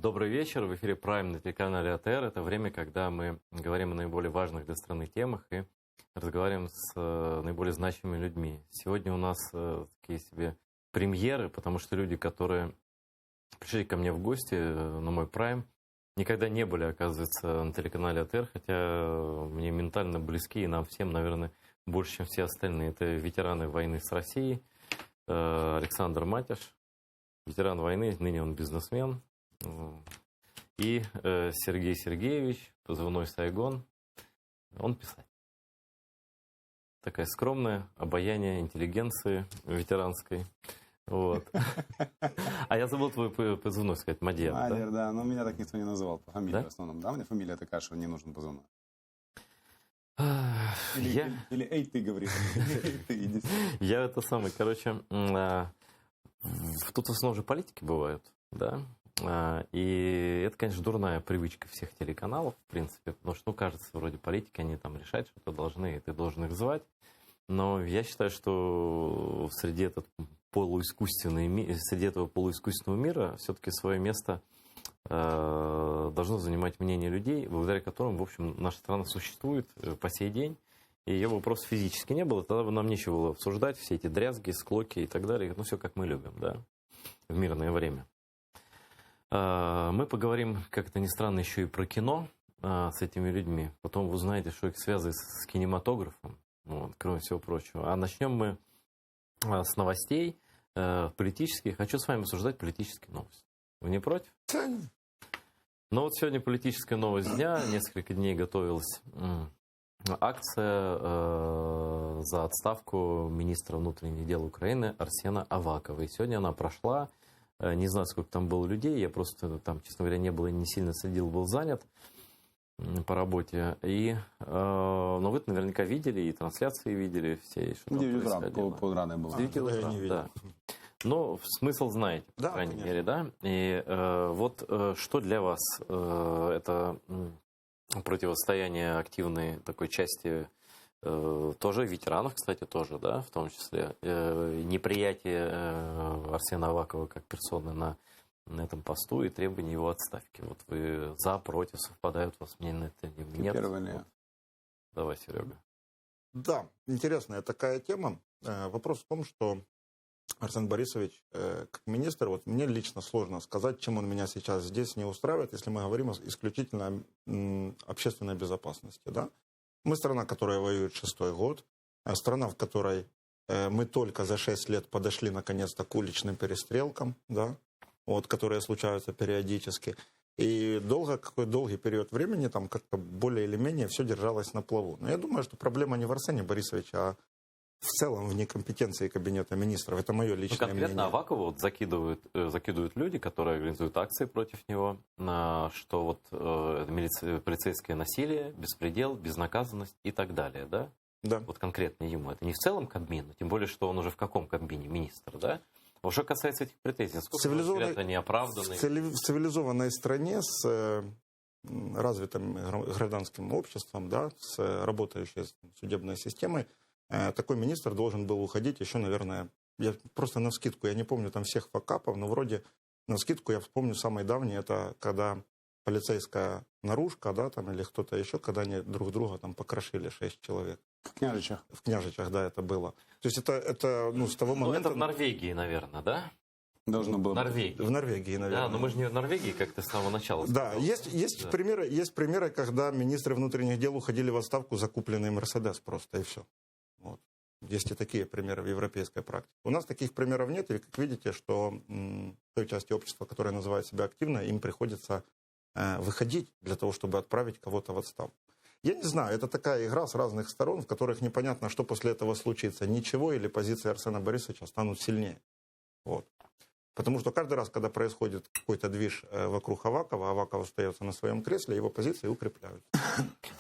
Добрый вечер. В эфире Prime на телеканале АТР. Это время, когда мы говорим о наиболее важных для страны темах и разговариваем с наиболее значимыми людьми. Сегодня у нас такие себе премьеры, потому что люди, которые пришли ко мне в гости на мой Prime, никогда не были, оказывается, на телеканале АТР, хотя мне ментально близки и нам всем, наверное, больше, чем все остальные. Это ветераны войны с Россией. Александр Матиш, ветеран войны, ныне он бизнесмен. И Сергей Сергеевич, позывной Сайгон, он писатель. Такая скромная, обаяние интеллигенции ветеранской. Вот. А я забыл твой позывной сказать, Мадьяр. Мадьяр, да, но меня так никто не называл по фамилии в основном. Да, у меня фамилия такая, что не нужен позывной. Или эй, ты говоришь. Я это самый, короче, тут в основном же политики бывают, да. И это, конечно, дурная привычка всех телеканалов, в принципе, потому что, кажется, вроде политики, они там решать что-то должны, и ты должен их звать. Но я считаю, что среди этого полуискусственного мира все-таки свое место должно занимать мнение людей, благодаря которым, в общем, наша страна существует по сей день. И ее бы просто физически не было, тогда бы нам нечего было обсуждать все эти дрязги, склоки и так далее. Ну, все как мы любим, да, в мирное время. Мы поговорим, как это ни странно, еще и про кино с этими людьми. Потом вы узнаете, что их связывает с кинематографом, вот, кроме всего прочего. А начнем мы с новостей политических. Хочу с вами обсуждать политические новости. Вы не против? Ну вот сегодня политическая новость дня. Несколько дней готовилась акция за отставку министра внутренних дел Украины Арсена Авакова. И сегодня она прошла. Не знаю, сколько там было людей, я просто там, честно говоря, не был и не сильно следил, был занят по работе. Но вы наверняка видели, и трансляции видели все, что там происходило. Полраны было. Да. Но смысл знаете, по крайней мере, да? И вот что для вас это противостояние активной такой части тоже ветеранов, кстати, тоже, да, в том числе, неприятие Арсена Авакова как персоны на этом посту и требование его отставки. Вот вы за, против, совпадают у вас мнения на это? Нет? Вот. Давай, Серега. Да, интересная такая тема. Вопрос в том, что Арсен Борисович, как министр, вот мне лично сложно сказать, чем он меня сейчас здесь не устраивает, если мы говорим исключительно о общественной безопасности, да. Мы страна, которая воюет 6-й год, страна, в которой мы только за 6 лет подошли наконец-то к уличным перестрелкам, да, вот, которые случаются периодически. И какой долгий период времени там как-то более или менее все держалось на плаву. Но я думаю, что проблема не в Арсене Борисовиче, а в целом в некомпетенции кабинета министров. Это мое личное мнение. Конкретно Авакова вот закидывают люди, которые организуют акции против него, что вот полицейское насилие, беспредел, безнаказанность и так далее, да? Да. Вот конкретно ему. Это не в целом Кабмину, тем более, что он уже в каком Кабмине министр, да? А что касается этих претензий, насколько они оправданы? В цивилизованной стране с развитым гражданским обществом, да, с работающей судебной системой, такой министр должен был уходить еще, наверное, я просто навскидку, я не помню там всех факапов, но вроде навскидку я вспомню самый давний, это когда полицейская наружка, да, там, или кто-то еще, когда они друг друга там покрошили 6 человек. В Княжичах. В Княжичах, да, это было. То есть это ну, с того момента... Это в Норвегии, наверное, да? Должно было. В Норвегии, наверное. Да, но мы же не в Норвегии как-то с самого начала. Да, есть примеры, когда министры внутренних дел уходили в отставку, закупленный Мерседес просто, и все. Вот. Есть и такие примеры в европейской практике. У нас таких примеров нет, и как видите, что той части общества, которая называет себя активной, им приходится выходить для того, чтобы отправить кого-то в отставку. Я не знаю, это такая игра с разных сторон, в которых непонятно, что после этого случится. Ничего или позиции Арсена Борисовича станут сильнее. Вот. Потому что каждый раз, когда происходит какой-то движ вокруг Авакова, Аваков остается на своем кресле, его позиции укрепляют.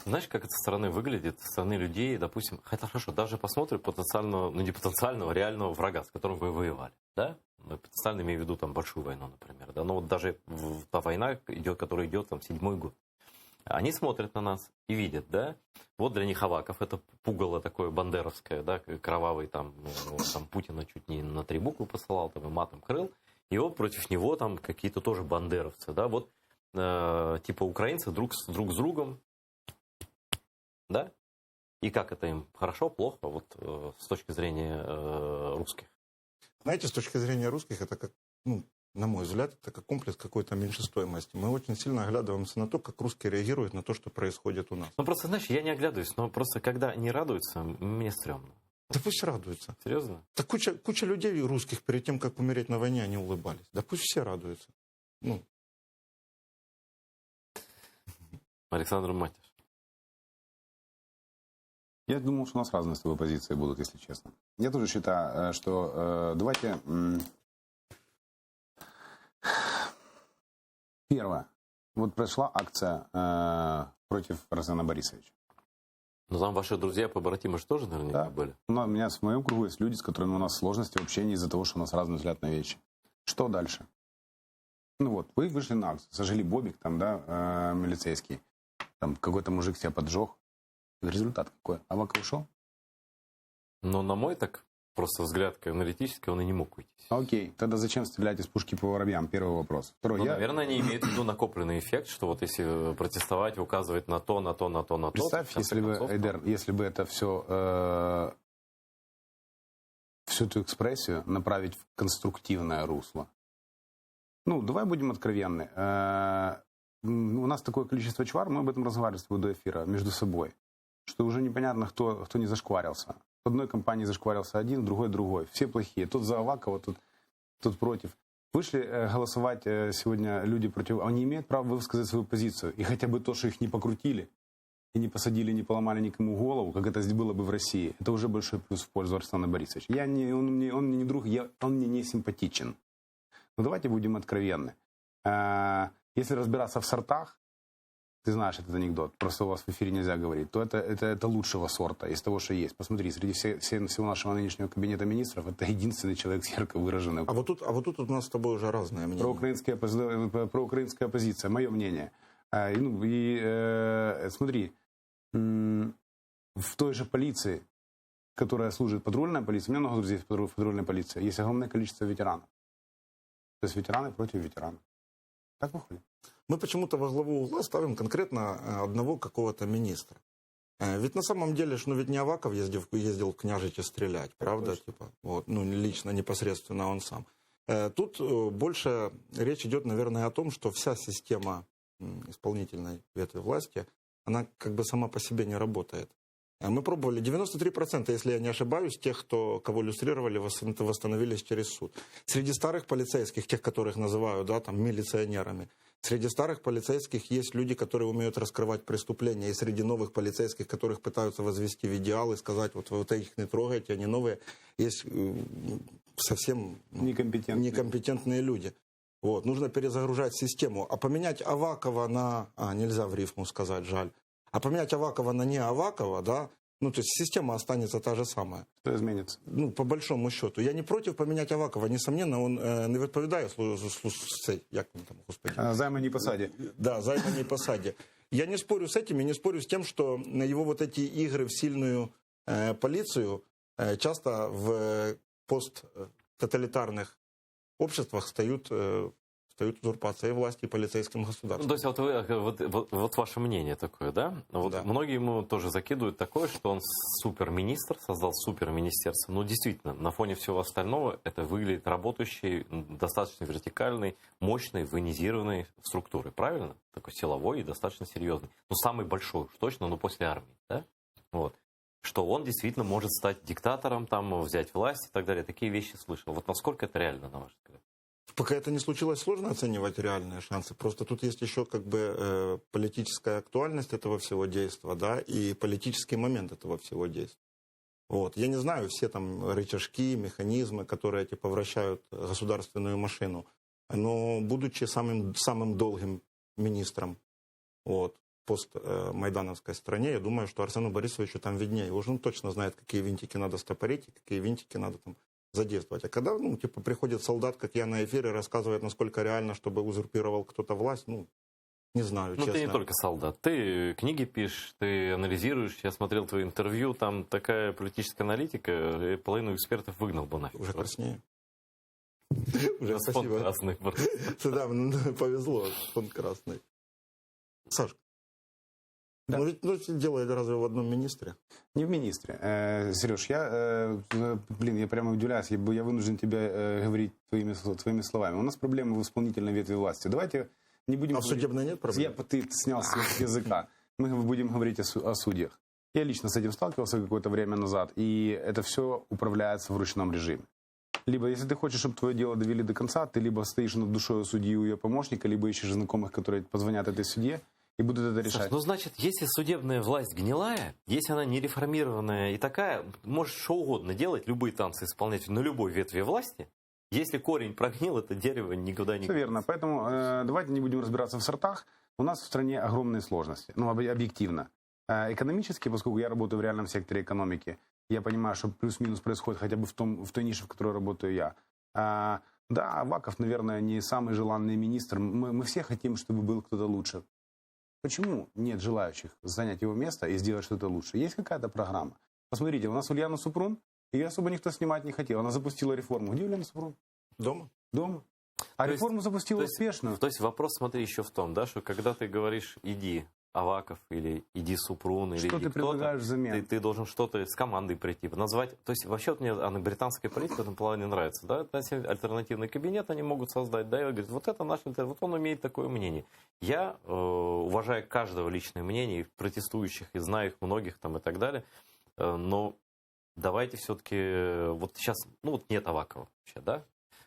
Знаешь, как это со стороны выглядит, со стороны людей, допустим, хотя хорошо, даже посмотрим потенциального, ну не потенциального, реального врага, с которым вы воевали, да? Потенциально имею в виду там большую войну, например, да? Но вот даже та война, которая идет там 7-й год, они смотрят на нас и видят, да? Вот для них Аваков это пугало такое бандеровское, да, кровавый там Путина чуть не на 3 буквы посылал, там и матом крыл. И вот против него там какие-то тоже бандеровцы, да, вот типа украинцы друг с другом, да? И как это им? Хорошо, плохо, вот с точки зрения русских? Знаете, с точки зрения русских, это как, ну, на мой взгляд, это как комплекс какой-то меньшей стоимости. Мы очень сильно оглядываемся на то, как русские реагируют на то, что происходит у нас. Ну, просто, знаешь, я не оглядываюсь, но просто когда они радуются, мне стрёмно. Да пусть радуются. Серьезно? Да куча людей русских перед тем, как умереть на войне, они улыбались. Да пусть все радуются. Ну. Александр Матиш. Я думал, что у нас разные с тобой позиции будут, если честно. Я тоже считаю, что давайте... Первое. Вот прошла акция против Арсена Борисовича. Ну, там ваши друзья, побратимы же тоже наверняка были. У меня в моем кругу есть люди, с которыми у нас сложности в общении из-за того, что у нас разный взгляд на вещи. Что дальше? Ну вот, вы вышли на акцию, сожгли бобик, там, да, милицейский. Там какой-то мужик себя поджег. Результат какой? Аваков ушел? Но на мой так просто взгляд аналитический, он и не мог уйти. Окей, тогда зачем стрелять из пушки по воробьям? Первый вопрос. Второй, ну, наверное, они имеют в виду накопленный эффект, что вот если протестовать, указывать на то. Представь, если бы, Айдер, если бы это все, всю эту экспрессию направить в конструктивное русло. Ну, давай будем откровенны. У нас такое количество чвар, мы об этом разговаривали с тобой до эфира, между собой, что уже непонятно, кто не зашкварился. В одной компании зашкварился один, в другой. Все плохие. Тот за Авакова, тот против. Вышли голосовать сегодня люди против... Они имеют право высказать свою позицию. И хотя бы то, что их не покрутили, и не посадили, не поломали никому голову, как это было бы в России, это уже большой плюс в пользу Арсена Борисовича. Он мне не друг, он мне не симпатичен. Но давайте будем откровенны. Если разбираться в сортах, ты знаешь этот анекдот, просто у вас в эфире нельзя говорить, то это лучшего сорта из того, что есть. Посмотри, среди всего нашего нынешнего кабинета министров это единственный человек с ярко выраженным. А вот тут у нас с тобой уже разное мнение. Проукраинская оппозиция, мое мнение. Смотри, в той же полиции, которая служит патрульная полиция, у меня много друзей в патрульной полиции, есть огромное количество ветеранов. То есть ветераны против ветеранов. Так выходит. Мы почему-то во главу угла ставим конкретно одного какого-то министра. Ведь на самом деле, ведь не Аваков ездил в Княжичи стрелять, правда? Типа, вот, лично, непосредственно он сам. Тут больше речь идет, наверное, о том, что вся система исполнительной ветви власти, она как бы сама по себе не работает. Мы пробовали, 93%, если я не ошибаюсь, тех, кого люстрировали, восстановились через суд. Среди старых полицейских, тех, которых называют, да, там, милиционерами, среди старых полицейских есть люди, которые умеют раскрывать преступления, и среди новых полицейских, которых пытаются возвести в идеал и сказать, вот их не трогайте, они новые, есть совсем некомпетентные люди. Вот, нужно перезагружать систему. А поменять Авакова на... нельзя в рифму сказать, жаль. А поменять Авакова на не Авакова, да, то есть система останется та же самая. Что изменится? По большому счету. Я не против поменять Авакова. Несомненно, он не відповідає займаній посаді. Да, займаній посаді. Я не спорю с этим, и не спорю с тем, что его вот эти игры в сильную полицию часто в посттоталитарных обществах встают узурпацией власти и полицейским государством. То есть вот ваше мнение такое, да? Вот да. Многие ему тоже закидывают такое, что он суперминистр, создал суперминистерство. Но действительно, на фоне всего остального это выглядит работающей, достаточно вертикальной, мощной, военизированной структурой. Правильно? Такой силовой и достаточно серьезный. Самый большой уж точно, после армии, да? Вот. Что он действительно может стать диктатором, взять власть и так далее. Такие вещи слышал. Вот насколько это реально, на ваш взгляд? Пока это не случилось, сложно оценивать реальные шансы. Просто тут есть еще политическая актуальность этого всего действия, да, и политический момент этого всего действия. Вот. Я не знаю все рычажки, механизмы, которые вращают государственную машину. Но будучи самым долгим министром постмайдановской стране, я думаю, что Арсену Борисовичу там виднее. Уж он точно знает, какие винтики надо стопорить, и какие винтики надо задействовать. А когда, приходит солдат, как я на эфире, рассказывает, насколько реально, чтобы узурпировал кто-то власть, не знаю, честно. Ты не только солдат. Ты книги пишешь, ты анализируешь. Я смотрел твои интервью, там такая политическая аналитика, половину экспертов выгнал бы нафиг. Уже краснее. Уже Фонд спасибо. красный. Да, повезло, фонд красный. Саш, Да. ну дело это разве в одном министре? Не в министре. Сереж, я прямо удивляюсь, я вынужден тебя говорить твоими словами. У нас проблемы в исполнительной ветви власти. Давайте не будем... А в судебной нет проблем? Ты снял с языка. Мы будем говорить о судьях. Я лично с этим сталкивался какое-то время назад, и это все управляется в ручном режиме. Либо, если ты хочешь, чтобы твое дело довели до конца, ты либо стоишь над душой судьи у ее помощника, либо ищешь знакомых, которые позвонят этой судье и будут это решать. Саш, ну, значит, если судебная власть гнилая, если она не реформированная и такая, можешь что угодно делать, любые танцы исполнять на любой ветви власти, если корень прогнил, это дерево никуда не... Все верно. Поэтому давайте не будем разбираться в сортах. У нас в стране огромные сложности, объективно. Экономически, поскольку я работаю в реальном секторе экономики, я понимаю, что плюс-минус происходит хотя бы в той нише, в которой работаю я. Да, Аваков, наверное, не самый желанный министр. Мы все хотим, чтобы был кто-то лучше. Почему нет желающих занять его место и сделать что-то лучше? Есть какая-то программа. Посмотрите, у нас Ульяна Супрун, ее особо никто снимать не хотел. Она запустила реформу. Где Ульяна Супрун? Дома? Дома. А реформу запустила успешно. То есть вопрос, смотри, еще в том, да, что когда ты говоришь «иди, Аваков» или «иди, Супрун» или что «иди ты предлагаешь кто-то», взамен? ты должен что-то с командой прийти, назвать. То есть вообще вот мне британская политика в этом плане нравится. Да? Альтернативный кабинет они могут создать. Да, и говорят, вот это наш интернет, вот он имеет такое мнение. Я уважаю каждого личное мнение, и протестующих, и знаю их многих там и так далее. Но давайте все-таки, вот сейчас, ну вот нет Авакова вообще, да?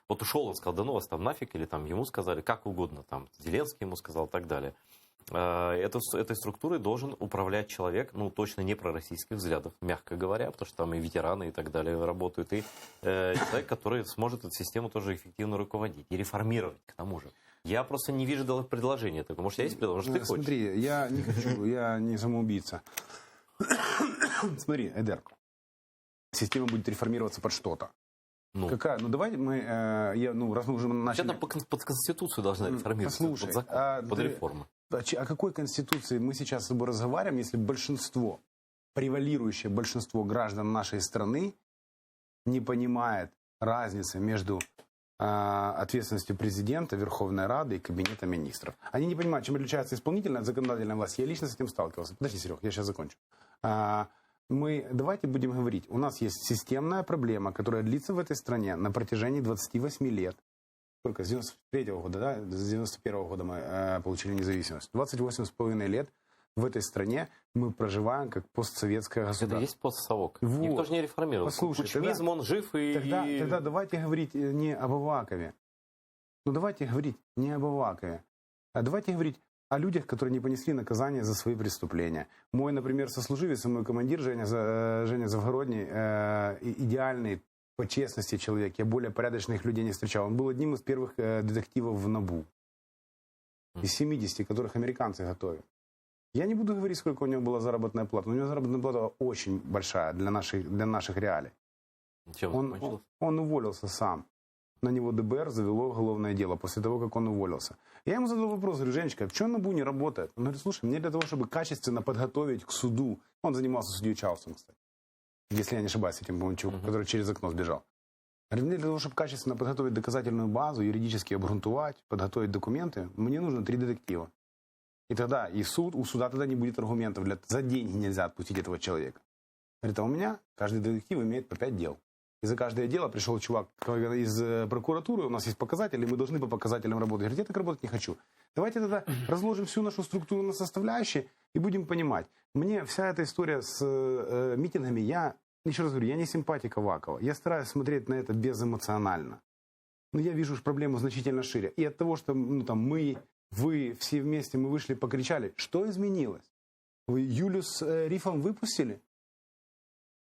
Вот ушел, он сказал, да ну вас там нафиг, или там ему сказали, как угодно, там Зеленский ему сказал и так далее. Этой структурой должен управлять человек, ну, точно не пророссийских взглядов, мягко говоря, потому что там и ветераны и так далее работают, и человек, который сможет эту систему тоже эффективно руководить и реформировать, к тому же. Я просто не вижу предложения такого. Может, есть предложение? Может, ты хочешь? Смотри, я не хочу, я не самоубийца. Смотри, Эдер, система будет реформироваться под что-то. Ну, какая? Ну, давайте мы, раз мы уже начали... Это под Конституцию должна реформироваться, Послушай, под закон, под реформу. О какой Конституции мы сейчас с тобой разговариваем, если большинство, превалирующее большинство граждан нашей страны не понимает разницы между ответственностью президента, Верховной Рады и Кабинета министров? Они не понимают, чем отличается исполнительная от законодательной власти. Я лично с этим сталкивался. Подожди, Серег, я сейчас закончу. Давайте будем говорить, у нас есть системная проблема, которая длится в этой стране на протяжении 28 лет. Сколько? С 93-го года, да? С 91-го года мы получили независимость. 28,5 лет в этой стране мы проживаем как постсоветское государство. Это есть постсовок. Вот. Никто же не реформировался. Послушай, Кучмизм, он жив и... Тогда давайте говорить не об Авакове. Ну давайте говорить не об Авакове. А давайте говорить о людях, которые не понесли наказание за свои преступления. Мой, например, сослуживец, мой командир Женя Завгородний, идеальный по честности человек. Я более порядочных людей не встречал. Он был одним из первых детективов в НАБУ. Из 70, которых американцы готовят. Я не буду говорить, сколько у него была заработная плата. Но у него заработная плата очень большая для наших реалий. Чем он уволился сам. На него ДБР завело уголовное дело после того, как он уволился. Я ему задал вопрос, говорю, Женечка, что НАБУ не работает? Он говорит, слушай, мне для того, чтобы качественно подготовить к суду, он занимался судьей Чарльзом, кстати, если я не ошибаюсь, этим чуваком, который через окно сбежал. Говорит, мне для того, чтобы качественно подготовить доказательную базу, юридически обґрунтовать, подготовить документы, мне нужно 3 детектива. И тогда у суда тогда не будет аргументов, за деньги нельзя отпустить этого человека. Говорит, а у меня каждый детектив имеет по 5 дел. И за каждое дело пришел чувак из прокуратуры, у нас есть показатели, мы должны по показателям работать. Говорит, я так работать не хочу. Давайте тогда разложим всю нашу структуру на составляющие и будем понимать. Мне вся эта история с митингами, я, еще раз говорю, я не симпатик Авакова. Я стараюсь смотреть на это безэмоционально. Но я вижу проблему значительно шире. И от того, что вы, все вместе, мы вышли, покричали, что изменилось? Вы Юлю с Рифом выпустили?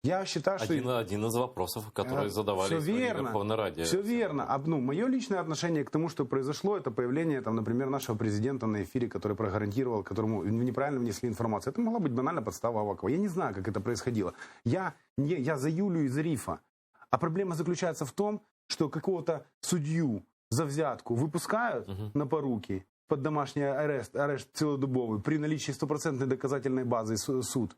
Я считаю, что... Один из вопросов, которые задавали в Верховной Раде. Все верно. Мое личное отношение к тому, что произошло, это появление, например, нашего президента на эфире, который прогарантировал, которому неправильно внесли информацию. Это могла быть банально подстава Авакова. Я не знаю, как это происходило. Я за Юлю и за Рифа. А проблема заключается в том, что какого-то судью за взятку выпускают на поруки под домашний арест целодобовый при наличии стопроцентной доказательной базы суд.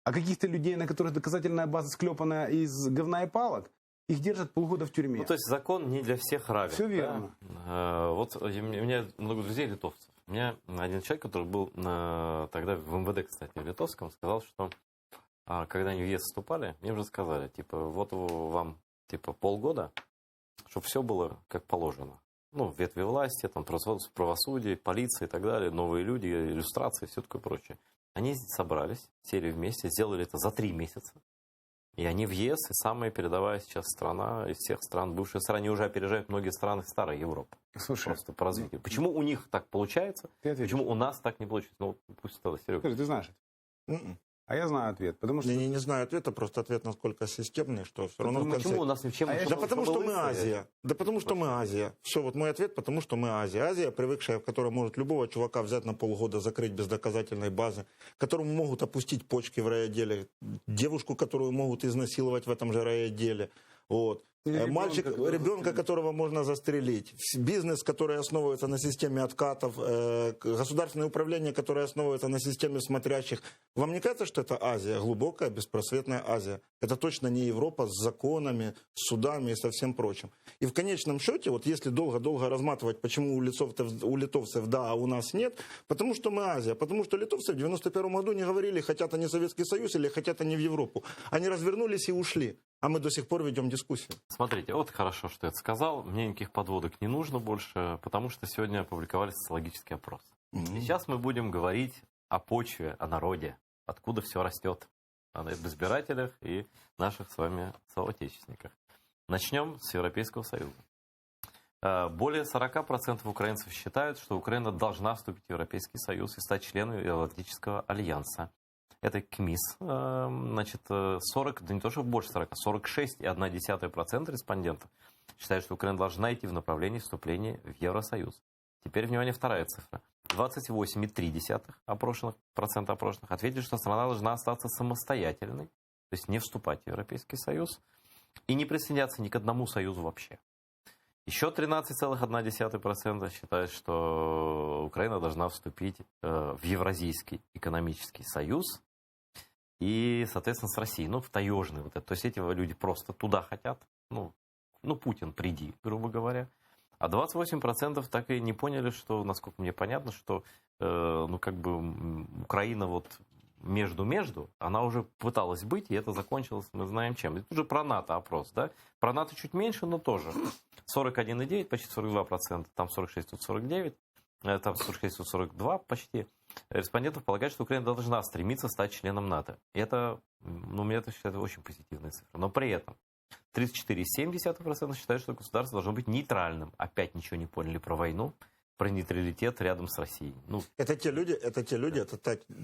А каких-то людей, на которых доказательная база склепана из говна и палок, Их держат полгода в тюрьме. Ну, то есть закон не для всех равен. Все верно. Да? Вот у меня много друзей литовцев. У меня один человек, который был тогда в МВД, кстати, в литовском, сказал, что когда они в ЕС вступали, мне уже сказали, типа, вот вам типа полгода, чтобы все было как положено. Ну, ветви власти, там, правосудие, полиция и так далее, новые люди, иллюстрации, все такое прочее. Они собрались, сели вместе, сделали это за 3 месяца. И они в ЕС, и самая передовая сейчас страна из всех стран, бывшие страны, уже опережают многие страны старой Европы. Слушай, Просто по развитию. Почему у них так получается? Почему у нас так не получится? Ну, пусть это Серега. Скажи, ты знаешь это? А я знаю ответ, потому что... Я не знаю ответа, просто ответ насколько системный, что все равно в конце... Почему у нас ничем... Да потому что мы Азия. Да потому что мы Азия. Все, вот мой ответ, потому что мы Азия. Азия, привыкшая, в которой может любого чувака взять на полгода, закрыть без доказательной базы, которому могут опустить почки в райотделе, девушку, которую могут изнасиловать в этом же райотделе. Вот. Мальчик, ребенка, которого можно застрелить, бизнес, который основывается на системе откатов, государственное управление, которое основывается на системе смотрящих. Вам не кажется, что это Азия, глубокая, беспросветная Азия? Это точно не Европа с законами, с судами и со всем прочим. И в конечном счете, вот если долго-долго разматывать, почему у литовцев да, а у нас нет, потому что мы Азия, потому что литовцы в 91 году не говорили, хотят они Советский Союз или хотят они в Европу. Они развернулись и ушли. А мы до сих пор ведем дискуссию. Смотрите, вот хорошо, что я это сказал. Мне никаких подводок не нужно больше, потому что сегодня опубликовали социологический опрос. И сейчас мы будем говорить о почве, о народе, откуда все растет, об избирателях и наших с вами соотечественниках. Начнем с Европейского Союза. Более 40% украинцев считают, что Украина должна вступить в Европейский Союз и стать членом Евроатлантического альянса. Это КМИС, значит, 40, да не то, что больше 40, 46,1% респондентов считают, что Украина должна идти в направлении вступления в Евросоюз. Теперь, внимание, вторая цифра. 28,3% опрошенных ответили, что страна должна остаться самостоятельной, то есть не вступать в Европейский Союз и не присоединяться ни к одному союзу вообще. Еще 13,1% считают, что Украина должна вступить в Евразийский экономический союз и, соответственно, с Россией, ну, в таежный вот это. То есть эти люди просто туда хотят, ну Путин, приди, грубо говоря. А 28% так и не поняли, что, насколько мне понятно, что, Украина вот между, она уже пыталась быть, и это закончилось, мы знаем чем. Это уже про НАТО опрос, да? Про НАТО чуть меньше, но тоже. 41,9, почти 42%, там 46, тут 49, там 46, тут 42 почти. Респондентов полагают, что Украина должна стремиться стать членом НАТО. И это, мне это считается очень позитивная цифра. Но при этом 34,7% считают, что государство должно быть нейтральным. Опять ничего не поняли про войну, про нейтралитет рядом с Россией. Это те люди, это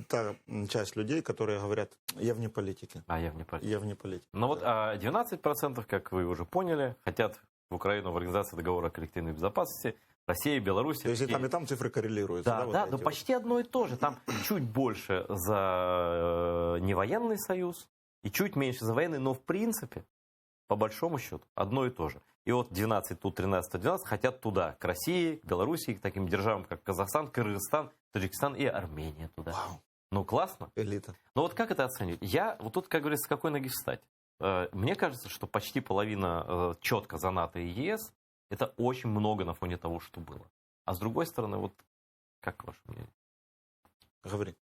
та часть людей, которые говорят, я вне политики. Я вне политики. Я вне политики. Но вот 12%, как вы уже поняли, хотят в Украину в Организации договора о коллективной безопасности, Россия, Беларусь. То есть и там цифры коррелируются. Да, но почти одно и то же. Там чуть больше за невоенный союз и чуть меньше за военный, но в принципе, по большому счету, одно и то же. И вот 12 тут, 13 12 хотят туда, к России, к Белоруссии, к таким державам, как Казахстан, Кыргызстан, Таджикистан и Армения туда. Вау. Ну, классно. Элита. Но вот как это оценивать? Я вот тут, как говорится, с какой ноги встать? Мне кажется, что почти половина четко за НАТО и ЕС, это очень много на фоне того, что было. А с другой стороны, вот как ваше мнение? Говори.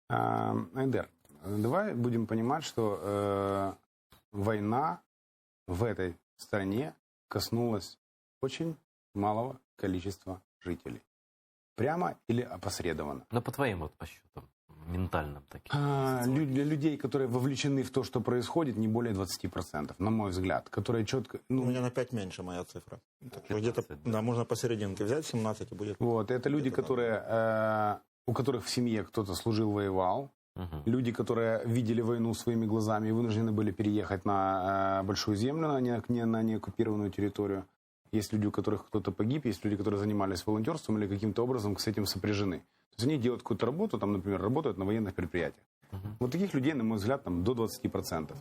Айдер, давай будем понимать, что война в этой стране коснулась очень малого количества жителей. Прямо или опосредованно. Ну, по твоим вот подсчетам, ментальным таким. Для людей, которые вовлечены в то, что происходит, не более 20%, на мой взгляд. Которые четко... У меня на 5 меньше моя цифра. Где-то, да, можно посерединке взять 17 и будет... Вот, это люди, которые, у которых в семье кто-то служил, воевал. Люди, которые видели войну своими глазами и вынуждены были переехать на большую землю, на неоккупированную территорию. Есть люди, у которых кто-то погиб, есть люди, которые занимались волонтерством или каким-то образом с этим сопряжены. То есть они делают какую-то работу, там, например, работают на военных предприятиях. Вот таких людей, на мой взгляд, там, до 20%.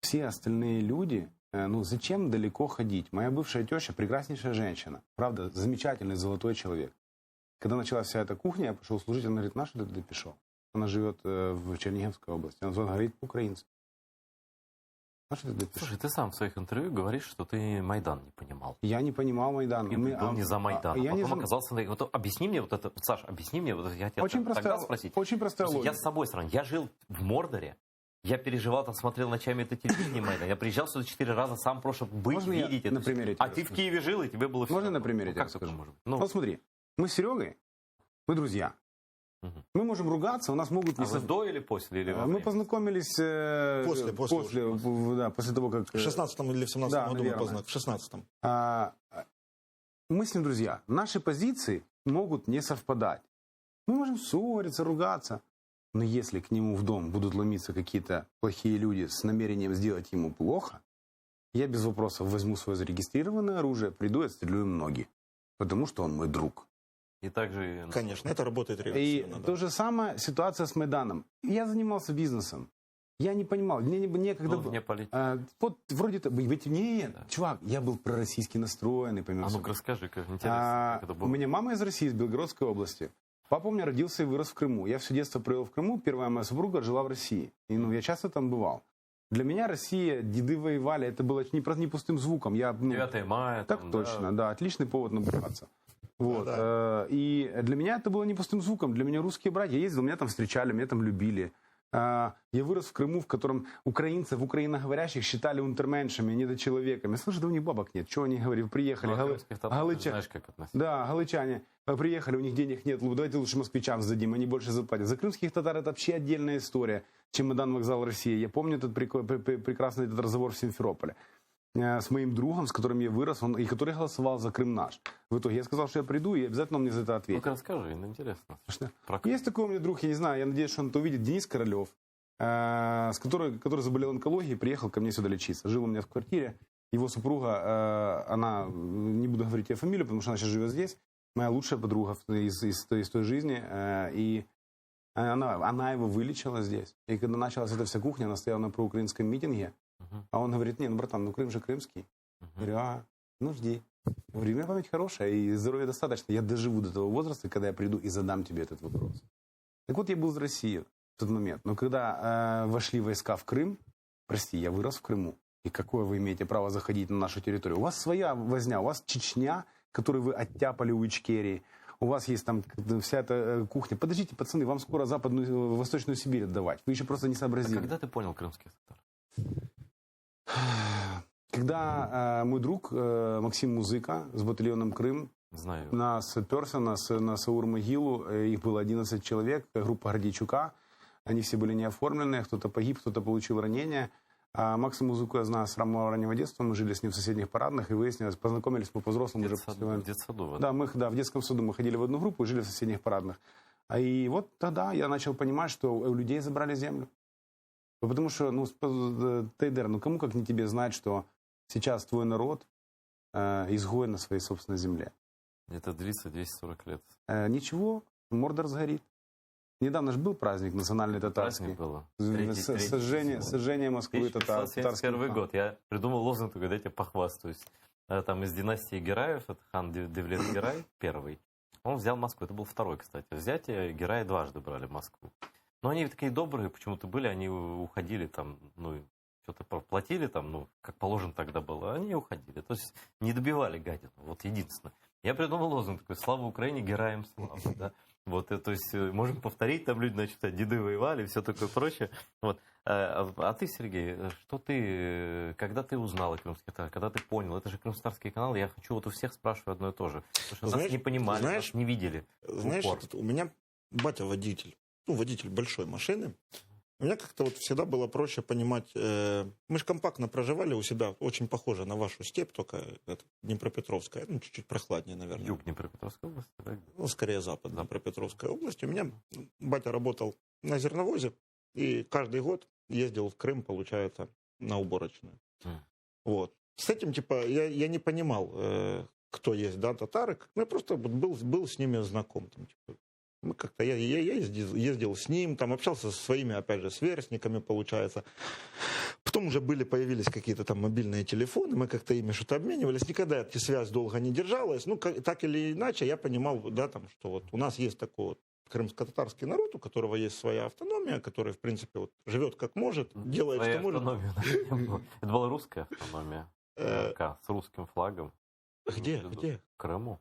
Все остальные люди, зачем далеко ходить? Моя бывшая теща прекраснейшая женщина. Правда, замечательный золотой человек. Когда началась вся эта кухня, я пошел служить, она говорит, наш ты пришел. Она живет в Черниговской области. Она говорит по-украински. А что ты дописал? Слушай, ты сам в своих интервью говоришь, что ты Майдан не понимал. Я не понимал Майдан. Ты был не за Майдан, я а не потом за- оказался... Вот объясни мне вот это, вот, Саш, объясни мне, вот я тебя Очень тогда простая, спросить. очень простая Слушай, я логика. с собой сравню. Я жил в Мордоре, я переживал, там смотрел ночами это телевидение Майдан. Я приезжал сюда 4 раза, сам просто быть, Можно я видеть на это. примере А тебе ты в расскажу? Киеве жил, и тебе было все. Можно на примере тебе как такое расскажу? может быть? Ну, Вот смотри, мы с Серегой, мы друзья. Мгм. Мы можем ругаться, у нас могут а не вы до или после? Или во Мы время? познакомились после того, как... В 16-м или в 17-м Да, году мы наверное. познакомились. В 16-м. Мы с ним друзья. Наши позиции могут не совпадать. Мы можем ссориться, ругаться. Но если к нему в дом будут ломиться какие-то плохие люди с намерением сделать ему плохо, я без вопросов возьму свое зарегистрированное оружие, приду и отстрелю им ноги. Потому что он мой друг. И также... Конечно, это работает И реверсивно. да. то же самое ситуация с Майданом. Я занимался бизнесом. Я не понимал, мне некогда... Был вне политики. Вот вроде... Ведь нет, Да. чувак, я был пророссийски настроенный, помимо А всего. ну-ка расскажи, как интересно, как это У было. меня мама из России, из Белгородской области. Папа у меня родился и вырос в Крыму. Я все детство провел в Крыму. Первая моя супруга жила в России. И я часто там бывал. Для меня Россия, деды воевали, это было не просто не пустым звуком. 9 мая. Так там, точно, да, отличный повод набухаться. Вот. Да. И для меня это было не пустым звуком. Для меня русские братья. Я ездил, меня там встречали, меня там любили. Я вырос в Крыму, в котором украинцев, украиноговорящих считали унтерменшами, недочеловеками. Слушай, да у них бабок нет. Чего они говорят? Приехали. Ну, а крымских татар ты знаешь, как относиться. Да, галычане приехали, у них денег нет, давайте лучше москвичам сдадим, они больше заплатят. За крымских татар это вообще отдельная история. Чемодан, вокзал, Россия. Я помню этот прекрасный этот разговор в Симферополе с моим другом, с которым я вырос, и который голосовал за Крым наш. В итоге я сказал, что я приду, и обязательно он мне за это ответит. Ну-ка расскажи, интересно. Что? Про Крым. Есть такой у меня друг, я не знаю, я надеюсь, что он это увидит, Денис Королев, который заболел онкологией, приехал ко мне сюда лечиться. Жил у меня в квартире. Его супруга, она, не буду говорить ее фамилию, потому что она сейчас живет здесь, моя лучшая подруга из той жизни, и она его вылечила здесь. И когда началась эта вся кухня, она стояла на проукраинском митинге, а он говорит, не, ну, братан, ну Крым же крымский. Я говорю, ну жди. Я говорю, у меня память хорошая, и здоровья достаточно. Я доживу до того возраста, когда я приду и задам тебе этот вопрос. Так вот, я был в России в тот момент. Но когда вошли войска в Крым, прости, я вырос в Крыму. И какое вы имеете право заходить на нашу территорию? У вас своя возня, у вас Чечня, которую вы оттяпали у Ичкерии. У вас есть там вся эта кухня. Подождите, пацаны, вам скоро Западную, Восточную Сибирь отдавать. Вы еще просто не сообразили. А когда ты понял крымских татар? Когда мой друг Максим Музыка с батальоном Крым Знаю. нас перся на Саур-могилу, их было 11 человек, группа Гордейчука, они все были не оформленные, кто-то погиб, кто-то получил ранение. А Макса Музыку я знаю с самого раннего детства, мы жили с ним в соседних парадных, и выяснилось, познакомились мы по-взрослому уже после войны. В детсаду. Да, в детском саду мы ходили в одну группу и жили в соседних парадных. И вот тогда я начал понимать, что у людей забрали землю. Потому что, Тейдер, кому как не тебе знать, что сейчас твой народ изгой на своей собственной земле. Это длится 240 лет. Ничего, Мордор сгорит. Недавно же был праздник национальный татарский. Праздник было. Сожжение Москвы татарским. 1571 год. Я придумал лозунг, когда я тебе похвастаюсь. Там из династии Гераев, это хан Девлет Герай, первый. Он взял Москву. Это был второй, кстати. Взятие Гераи дважды брали Москву. Но они такие добрые почему-то были, они уходили там, что-то платили там, как положено тогда было, они уходили. То есть не добивали гадину. Вот единственное. Я придумал лозунг такой: слава Украине, героям слава. Да? Вот, то есть можем повторить, там люди начнут, деды воевали, все такое прочее. Вот. А ты, Сергей, когда ты узнал о крымских татарах, когда ты понял, это же крымстарский канал, я хочу у всех спрашивать одно и то же. Потому что нас не понимали, нас не видели. Знаешь, у меня батя водитель, водитель большой машины. У меня как-то всегда было проще понимать. Мы же компактно проживали у себя, очень похоже на вашу степь, только это Днепропетровская, чуть-чуть прохладнее, наверное. Юг Днепропетровской области, да? Скорее запад Днепропетровской области. У меня батя работал на зерновозе, и каждый год ездил в Крым, получается, на уборочную. Вот. С этим, я не понимал, кто есть, татары. Я просто был с ними знаком. Мы как-то, я ездил с ним, общался со своими, опять же, сверстниками, получается. Потом уже появились какие-то там мобильные телефоны, мы как-то ими что-то обменивались. Никогда эта связь долго не держалась. Так или иначе, я понимал, что у нас есть такой крымско-татарский народ, у которого есть своя автономия, который, в принципе, вот, живет как может, делает, Своя что может. автономия, да, не было. Это была русская автономия. АРК с русским флагом. Где? В Где? Крыму.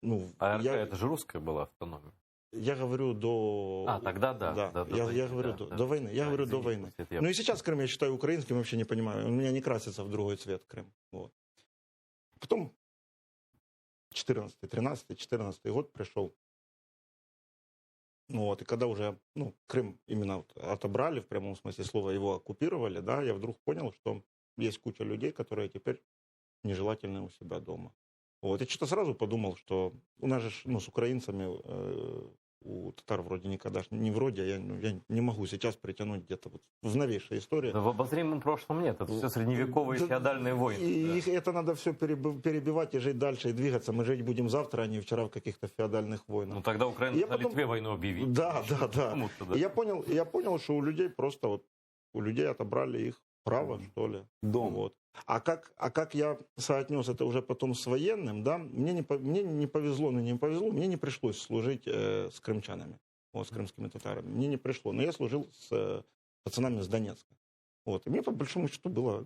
Ну, АРК это же русская была автономия. я говорю до... Тогда да. Да, до я войны, говорю да, до войны. Я Да, говорю до извини, войны. просто это я Ну и сейчас Крым я считаю украинским, вообще не понимаю. Он у меня не красится в другой цвет, Крым. Вот. Потом 13-14 год пришел. Ну вот, и когда уже Крым именно вот отобрали, в прямом смысле слова, его оккупировали, да, я вдруг понял, что есть куча людей, которые теперь нежелательны у себя дома. Вот, я что-то сразу подумал, что у нас же с украинцами, у татар вроде никогда, не вроде, я не могу сейчас притянуть где-то вот в новейшей истории. Да в обозримом прошлом нет, это все средневековые феодальные войны. И это надо все перебивать и жить дальше, и двигаться. Мы жить будем завтра, а не вчера в каких-то феодальных войнах. Ну тогда Украина на Литве войну объявить. Да. И я понял, что у людей просто вот, у людей отобрали их право, что ли. Дом. Вот. А как я соотнес это уже потом с военным, да, мне не повезло, мне не пришлось служить с крымчанами, вот, с крымскими татарами. Мне не пришло, но я служил с пацанами с Донецка. Вот. И мне по большому счету было,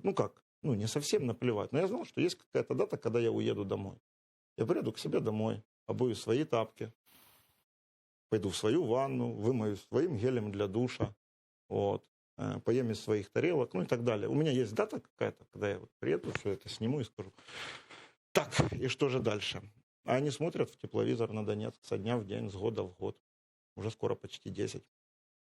не совсем наплевать, но я знал, что есть какая-то дата, когда я уеду домой. Я приеду к себе домой, обую свои тапки, пойду в свою ванну, вымоюсь своим гелем для душа, вот. Поем из своих тарелок, и так далее. У меня есть дата какая-то, когда я приеду, все это сниму и скажу, так, и что же дальше? А они смотрят в тепловизор на Донецк со дня в день, с года в год. Уже скоро почти 10.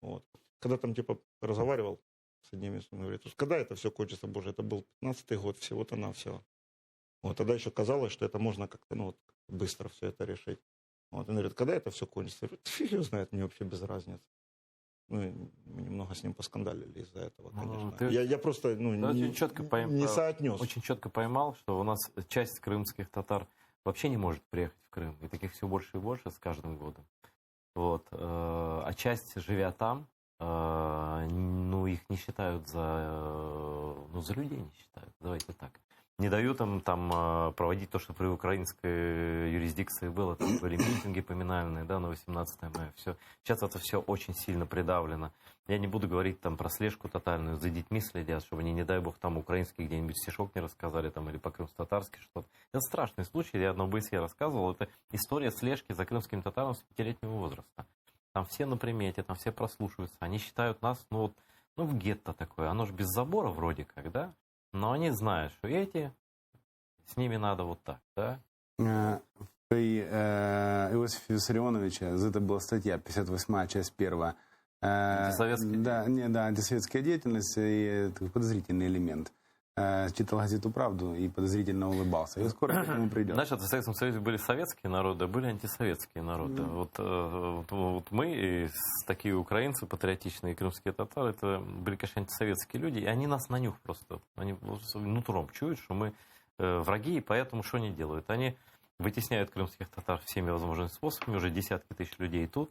Вот. Когда там разговаривал с одним из них, говорит, когда это все кончится, боже, это был 15-й год, всего-то навсего. Вот, тогда еще казалось, что это можно как-то, быстро все это решить. Вот, он говорит, когда это все кончится? Я говорю, фиг его знает, мне вообще без разницы. Мы немного с ним поскандалили из-за этого, конечно. Я просто не соотнес. Очень четко поймал, что у нас часть крымских татар вообще не может приехать в Крым. И таких все больше и больше с каждым годом. Вот. А часть, живя там, их не считают за людей не считают. Давайте так. Не дают им там проводить то, что при украинской юрисдикции было. Там были митинги поминальные, да, на 18 мая. Все. Сейчас это все очень сильно придавлено. Я не буду говорить там про слежку тотальную, за детьми следят, чтобы они, не дай бог, там украинский где-нибудь стишок не рассказали, там, или по-крымско-татарски что-то. Это страшный случай, я одно БСЕ рассказывал. Это история слежки за крымскими татарами с 5-летнего возраста. Там все на примете, там все прослушиваются. Они считают нас, в гетто такое. Оно же без забора вроде как, да? Но они знают, что с ними надо вот так, да? При Иосифе Виссарионовиче, это была статья, 58-я, часть 1. Антисоветская? Да, антисоветская деятельность и подозрительный элемент. Читал газету «Правду» и подозрительно улыбался. И скоро к этому придем. Знаешь, в Советском Союзе были советские народы, а были антисоветские народы. Вот мы, такие украинцы, патриотичные крымские татары, это были, конечно, антисоветские люди, и они нас на нюх просто, они нутром чуют, что мы враги, и поэтому что они делают? Они вытесняют крымских татар всеми возможными способами, уже десятки тысяч людей тут.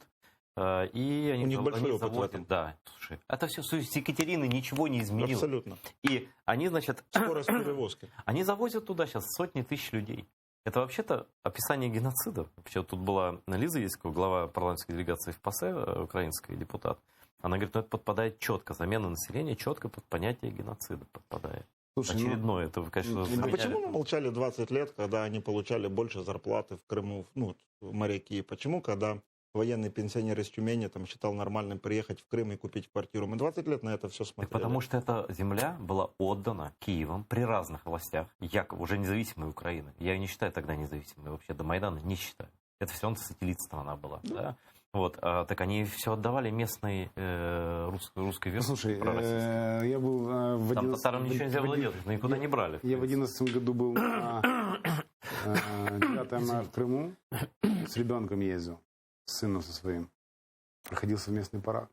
И они, у них большой опыт заводят, в этом. Да, слушай, это все с Екатерины ничего не изменило. Абсолютно. И они, скорость перевозки. Они завозят туда сейчас сотни тысяч людей. Это вообще-то описание геноцида. Вообще тут была Лиза Яськова, глава парламентской делегации в ПАСЕ, украинский депутат. Она говорит, это подпадает четко, замена населения четко под понятие геноцида подпадает. Слушай, очередное, это, конечно, А почему мы молчали 20 лет, когда они получали больше зарплаты в Крыму, моряки? Почему, когда военный пенсионер из Тюмени считал нормальным приехать в Крым и купить квартиру? Мы 20 лет на это все смотрели. Потому что эта земля была отдана Киевом при разных властях, якобы уже независимой Украины. Я ее не считаю тогда независимой, вообще до Майдана не считаю. Это все равно сателлит страна была. Да? Вот, так они все отдавали местной русской версии. Слушай, я был в 11... Там татарам ничего нельзя было делать, но никуда не брали. Я в 11 году был на 9 мая в Крыму, с ребенком ездил, с сыном со своим. Проходил совместный парад.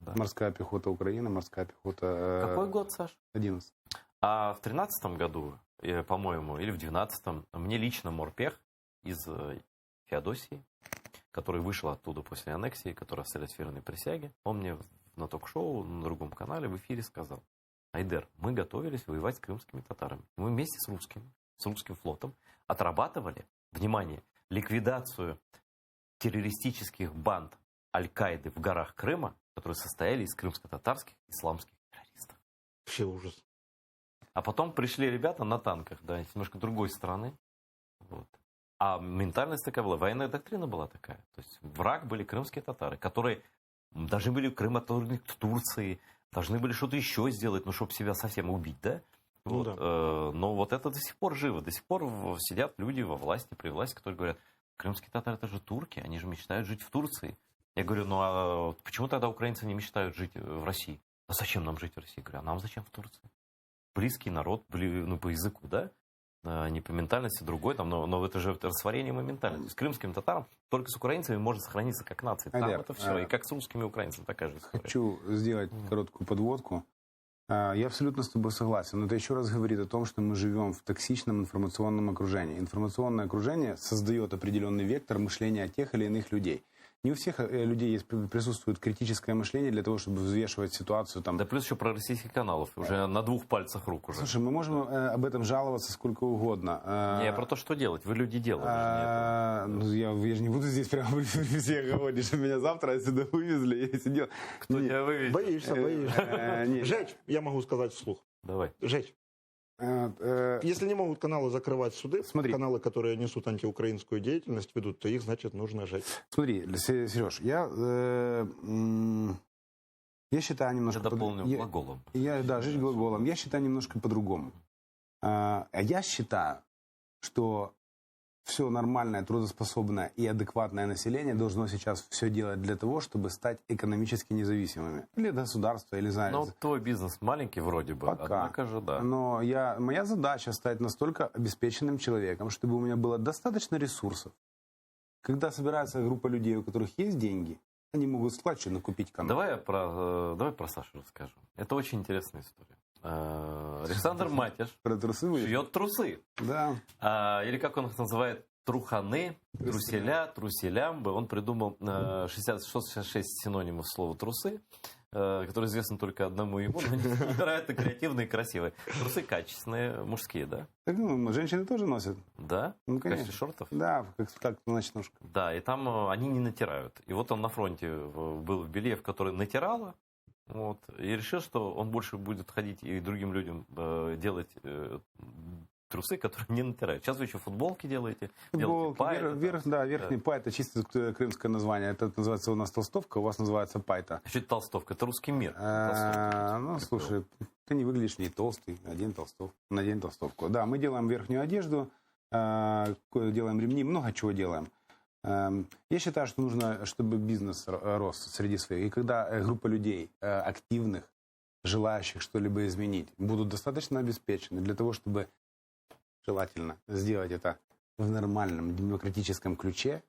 Да. Морская пехота Украины, морская пехота... Какой год, Саш? 11. А в 13 году, по-моему, или в 12-м, мне лично морпех из Феодосии, который вышел оттуда после аннексии, который остались верной присяге, он мне на ток-шоу, на другом канале в эфире сказал: Айдер, мы готовились воевать с крымскими татарами. Мы вместе с русским флотом отрабатывали, внимание, ликвидацию террористических банд Аль-Каиды в горах Крыма, которые состояли из крымско-татарских исламских террористов. Вообще ужас. А потом пришли ребята на танках, да, из немножко другой страны. Вот. А ментальность такая была, военная доктрина была такая. То есть враг были крымские татары, которые должны были Крым отторгнуть к Турции, должны были что-то еще сделать, ну, чтобы себя совсем убить, да? Ну, Вот. да. Но вот это до сих пор живо. До сих пор сидят люди во власти, при власти, которые говорят, крымские татары это же турки, они же мечтают жить в Турции. Я говорю, ну а почему тогда украинцы не мечтают жить в России? А зачем нам жить в России? Я говорю, а нам зачем в Турции? Близкий народ, ну, по языку, да? Не по ментальности, другой, там, но это же растворение ментальности. С крымским татаром только с украинцами может сохраниться как нация. Там Айдар, это все. И как с русскими и украинцами такая же история. Хочу сделать короткую подводку. Я абсолютно с тобой согласен, но это еще раз говорит о том, что мы живем в токсичном информационном окружении. Информационное окружение создает определенный вектор мышления тех или иных людей. Не у всех людей присутствует критическое мышление для того, чтобы взвешивать ситуацию. Там. Да плюс еще про российских каналов. Уже на 2 пальцах рук уже. Слушай, мы можем об этом жаловаться сколько угодно. Не, про то, что делать. Вы люди делаете. Ну, я же не буду здесь прямо при всех говорить, что меня завтра отсюда вывезли. Я сидел. Кто тебя вывезет? Боишься. Жечь, я могу сказать вслух. Давай. Жечь. Если не могут каналы закрывать суды, каналы, которые несут антиукраинскую деятельность, ведут, то их, значит, нужно жечь. Смотри, Сереж, я считаю немножко... Я дополню глаголом. Да, жечь глаголом. Я считаю немножко по-другому. Я считаю, что все нормальное, трудоспособное и адекватное население должно сейчас все делать для того, чтобы стать экономически независимыми. Или государство, или знаю. Ну, твой бизнес маленький вроде бы, пока. Однако же, да. Но моя задача стать настолько обеспеченным человеком, чтобы у меня было достаточно ресурсов. Когда собирается группа людей, у которых есть деньги, они могут сплаченно купить канал. Давай про Сашу расскажу. Это очень интересная история. Александр Матиш шьет трусы. Да. Или как он их называет, труханы, труселя, труселямбы. Он придумал 66 синонимов слова трусы, которые известны только одному ему, но они невероятно креативные и красивые. Трусы качественные, мужские, да? Так, женщины тоже носят. Да? Ну, в качестве шортов? Да, как ночнушка. Да, и там они не натирают. И вот он на фронте был в белье, в которое натирало. Вот, и решил, что он больше будет ходить и другим людям делать трусы, которые не натирают. Сейчас вы еще футболки делаете. Футболки, верхний пай, это чисто крымское название. Это называется у нас толстовка, у вас называется пайта. Что это толстовка? Это русский мир. Ну, слушай, ты не выглядишь не толстый, надень толстовку. Да, мы делаем верхнюю одежду, делаем ремни, много чего делаем. Я считаю, что нужно, чтобы бизнес рос среди своих. И когда группа людей активных, желающих что-либо изменить, будут достаточно обеспечены для того, чтобы желательно сделать это в нормальном демократическом ключе.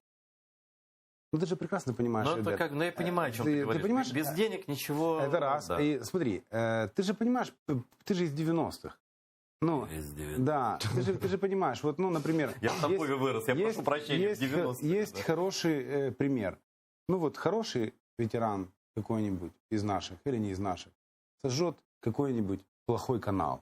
Ну, ты же прекрасно понимаешь, ребят. Я понимаю, о чем ты говоришь. Понимаешь, без денег ничего... Это раз. Да. И смотри, ты же понимаешь, ты же из 90-х. Ну, да, ты же понимаешь, вот, ну, например... Я в Тамбове вырос, я прошу прощения, в 90-х. Есть хороший пример. Ну, вот хороший ветеран какой-нибудь из наших или не из наших сожжет какой-нибудь плохой канал.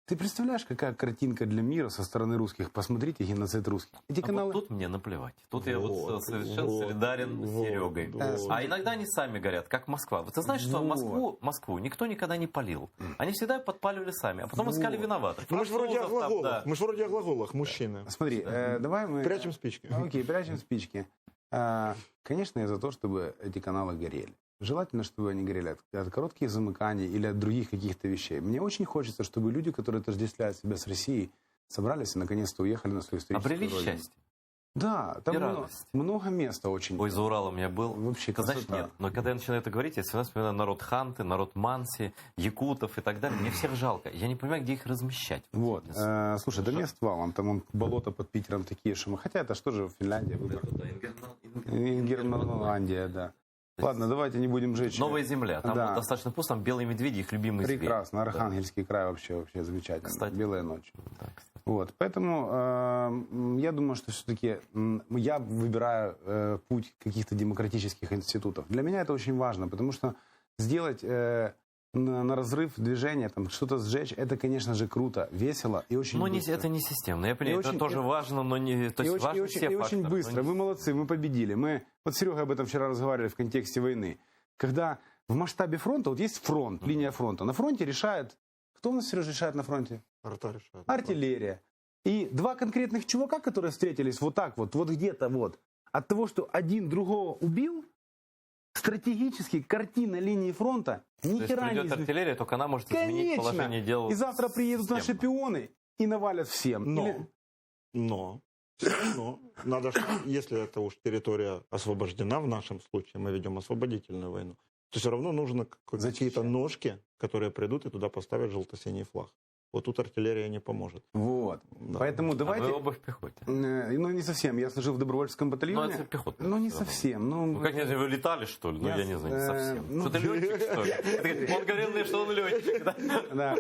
Ты представляешь, какая картинка для мира со стороны русских? Посмотрите геноцид русских. Эти каналы... Вот тут мне наплевать. Тут я совершенно солидарен с Серегой. А иногда они сами горят, как Москва. Ты знаешь, что Москву никто никогда не палил. Они всегда подпаливали сами, а потом искали виноватых. Мы же вроде о глаголах, мужчины. Смотри, давай мы... Прячем спички. Окей, прячем спички. Конечно, я за то, чтобы эти каналы горели. Желательно, чтобы они горели от коротких замыканий или от других каких-то вещей. Мне очень хочется, чтобы люди, которые отождествляют себя с Россией, собрались и наконец-то уехали на свою историческую родину. Обрели счастье. Да, там много места очень. Ой, за Уралом я был. Вообще ты знаешь, нет. Но когда я начинаю это говорить, я всегда вспоминаю народ Ханты, народ Манси, якутов и так далее. Мне всех жалко. Я не понимаю, где их размещать. Вот. Слушай, да мест валом. Там болото под Питером такие, что мы... Хотя это что же Финляндия выбрала? Ингерманландия, да. Ладно, давайте не будем жечь. Новая земля. Там достаточно пусто, там белые медведи, их любимый зверь. Прекрасно. Архангельский край вообще замечательно. Кстати. Белая ночь. Да, вот. Поэтому я думаю, что все-таки я выбираю путь каких-то демократических институтов. Для меня это очень важно, потому что сделать на разрыв движения, там что-то сжечь, это, конечно же, круто, весело и очень Но быстро. это не системно. Я понимаю, это очень, тоже важно, но не... То есть важны все и факторы, очень быстро. Мы молодцы, мы победили. Вот с Серегой об этом вчера разговаривали в контексте войны. Когда в масштабе фронта, вот есть фронт, линия фронта. На фронте решает... Кто у нас, Сережа, решает на фронте? Арта решает. Артиллерия. И два конкретных чувака, которые встретились вот так вот где-то вот, от того, что один другого убил, стратегически картина линии фронта ни То есть хера не придет изменится. артиллерия, только она может изменить положение дел. И завтра приедут наши системно. пионы и навалят всем. Но надо, если это уж территория освобождена, в нашем случае мы ведем освободительную войну, то все равно нужно какие-то ножки, которые придут и туда поставят желто-синий флаг. Вот тут артиллерия не поможет. Вот. Да. Поэтому давайте... А вы оба в пехоте. Ну, не совсем. Я служил в добровольском батальоне. Ну, это пехота. Ну, не совсем. Ну, как нет, вы летали, что ли? Ну, я не знаю, не совсем. ну, Что ты летчик, что ли? Он говорил мне, что он летчик. Да,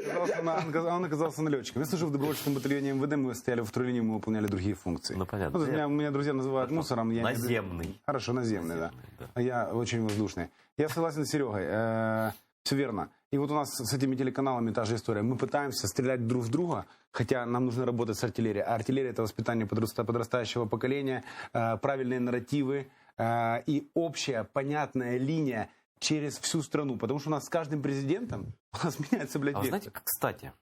он оказался налетчиком. Я служил в добровольческом батальоне МВД, мы стояли в второй линии, мы выполняли другие функции. Ну, понятно. Меня друзья называют мусором. Наземный. Хорошо, наземный, да. А я очень воздушный. Я согласен с Серегой. Все верно. И вот у нас с этими телеканалами та же история. Мы пытаемся стрелять друг в друга, хотя нам нужно работать с артиллерией. А артиллерия – это воспитание подрастающего поколения, правильные нарративы и общая понятная линия через всю страну. Потому что у нас с каждым президентом у нас меняется, блядь, А вектор. знаете, кстати,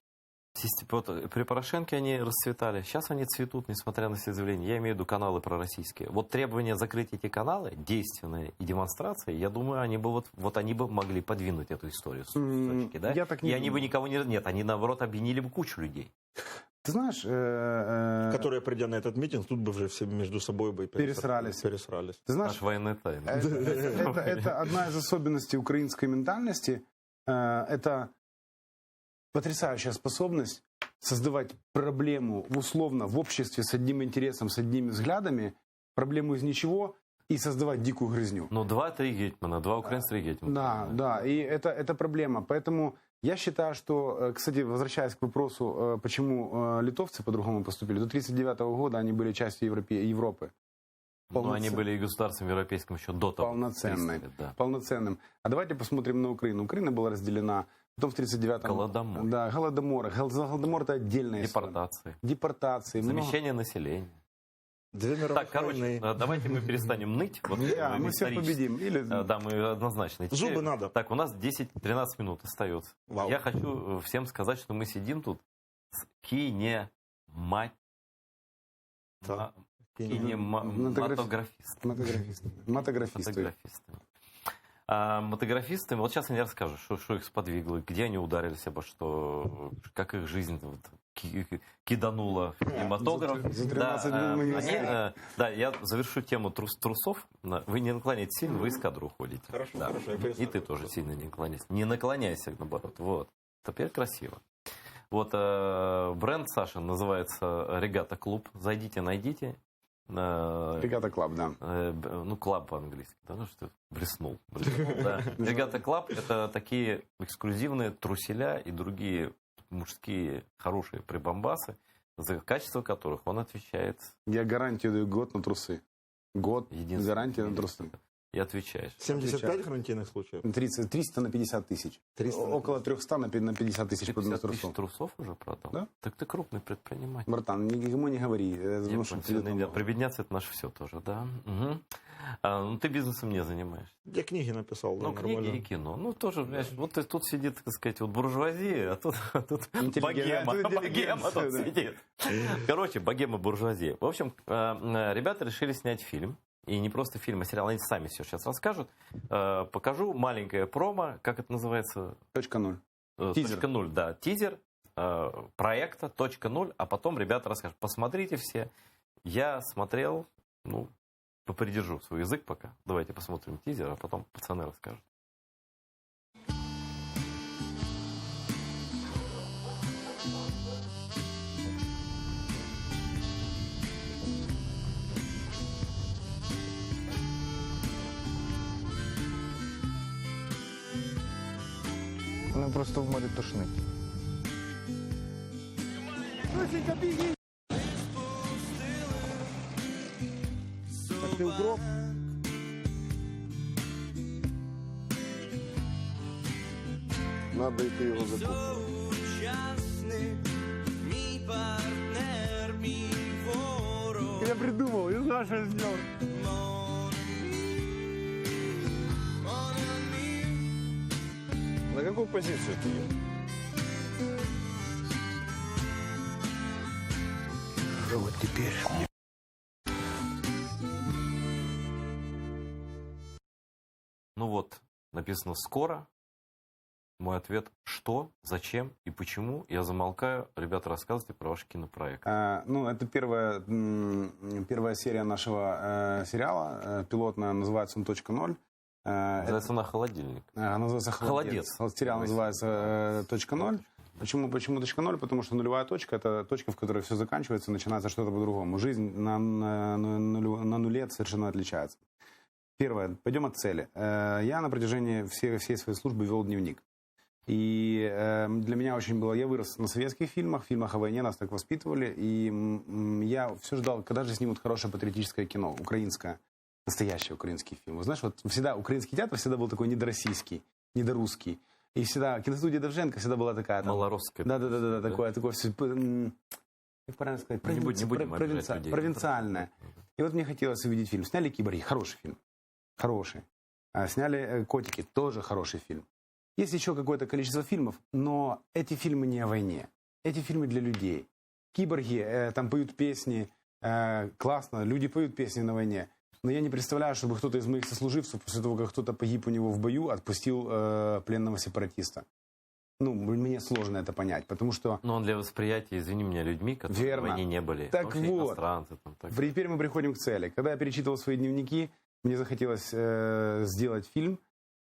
вот при Порошенко они расцветали. Сейчас они цветут, несмотря на все заявления. Я имею в виду каналы пророссийские. Вот требование закрыть эти каналы, действенные и демонстрации, я думаю, они бы они бы могли подвинуть эту историю с точки, да? Я так не и они бы думаю. никого не... Нет, они, наоборот, обвинили бы кучу людей. Ты знаешь... Которые, придя на этот митинг, тут бы уже все между собой бы пересрались. Ты знаешь, Наш военный тайна. это одна из особенностей украинской ментальности. Это потрясающая способность создавать проблему условно в обществе с одним интересом, с одними взглядами, проблему из ничего и создавать дикую грызню. Ну, 2-3 гетмана, 2 украинских гетмана. Да, и это проблема. Поэтому я считаю, что, кстати, возвращаясь к вопросу, почему литовцы по-другому поступили, до 1939 года они были частью Европы. Но они были и государством европейским еще до того. Полноценным. А давайте посмотрим на Украину. Украина была разделена. Потом в 1939-м... Голодомор. Да, Голодомор. Голодомор – это отдельная Депортации. Замещение населения. Так, короче, давайте мы перестанем ныть. Вот, мы всех победим. Да, мы однозначно. Зубы надо. Так, у нас 10-13 минут остается. Вау. Я хочу всем сказать, что мы сидим тут с кинематографистами. Мотографисты, вот сейчас они расскажут, что их сподвигло, где они ударились обо что, как их жизнь киданула в кинематограф. Я завершу тему трусов. Вы не наклоняйтесь сильно, вы из кадра уходите. Хорошо. И ты тоже сильно не наклоняйся. Не наклоняйся, наоборот. Вот. Теперь красиво. Вот бренд Саши называется Регата Клуб. Зайдите, найдите. Регата Клаб, да. Ну, клаб по-английски, да, ну что, блеснул. Да. Регата Клаб — это такие эксклюзивные труселя и другие мужские хорошие прибамбасы, за качество которых он отвечает. Я гарантию даю год на трусы. Год гарантия на трусы. И отвечаешь. 75 гарантийных случаев? 300 на 50 тысяч. Около 300 на 50 тысяч. 50 тысяч трусов уже продал? Да. Так ты крупный предприниматель. Братан, никому не говори. Прибедняться — это наше все тоже, да? Угу. Ну, ты бизнесом не занимаешься. Я книги написал. Ну, книги и кино. Ну, тоже, знаешь, вот тут сидит, так сказать, вот буржуазия, а тут богема. Богема тут сидит. Короче, богема буржуазия. В общем, ребята решили снять фильм. И не просто фильм, а сериал. Они сами все сейчас расскажут. Покажу маленькое промо, как это называется? .0. .0, да. Тизер проекта .0, а потом ребята расскажут. Посмотрите все. Я смотрел, попридержу свой язык пока. Давайте посмотрим тизер, а потом пацаны расскажут. Мене просто в морі тошнить. Так ти укроп? Надо йти його закупити. Я придумал, я знаю, что я сделал. На какую позицию ты едешь? Вот теперь. Ну вот, написано «скоро». Мой ответ «что?», «зачем?» и «почему?». Я замолкаю. Ребята, рассказывайте про ваш кинопроект. Ну, это первая серия нашего сериала. Пилотная, называется он «.0». Называется она «Холодильник». Называется «Холодец». Сериал называется «.0». Почему .0? Потому что нулевая точка – это точка, в которой все заканчивается, начинается что-то по-другому. Жизнь на нуле совершенно отличается. Первое. Пойдем от цели. Я на протяжении всей своей службы вел дневник. И для меня очень было... Я вырос на советских фильмах о войне, нас так воспитывали. И я все ждал, когда же снимут хорошее патриотическое кино, украинское, настоящий украинский фильм. Вы знаешь, вот всегда украинский театр всегда был такой недороссийский, недорусский. И всегда киностудия Довженко всегда была такая... Малоросская. Да, такое все... Как правильно сказать? Провинциальная. И вот мне хотелось увидеть фильм. Сняли «Киборги», хороший фильм. Хороший. Сняли «Котики», тоже хороший фильм. Есть еще какое-то количество фильмов, но эти фильмы не о войне. Эти фильмы для людей. «Киборги», там поют песни, классно, люди поют песни на войне. Но я не представляю, чтобы кто-то из моих сослуживцев, после того, как кто-то погиб у него в бою, отпустил пленного сепаратиста. Ну, мне сложно это понять, потому что... Но он для восприятия, извини меня, людьми, которые Верно. в войне не были. Так вот, иностранцы, там, так. Теперь мы приходим к цели. Когда я перечитывал свои дневники, мне захотелось сделать фильм,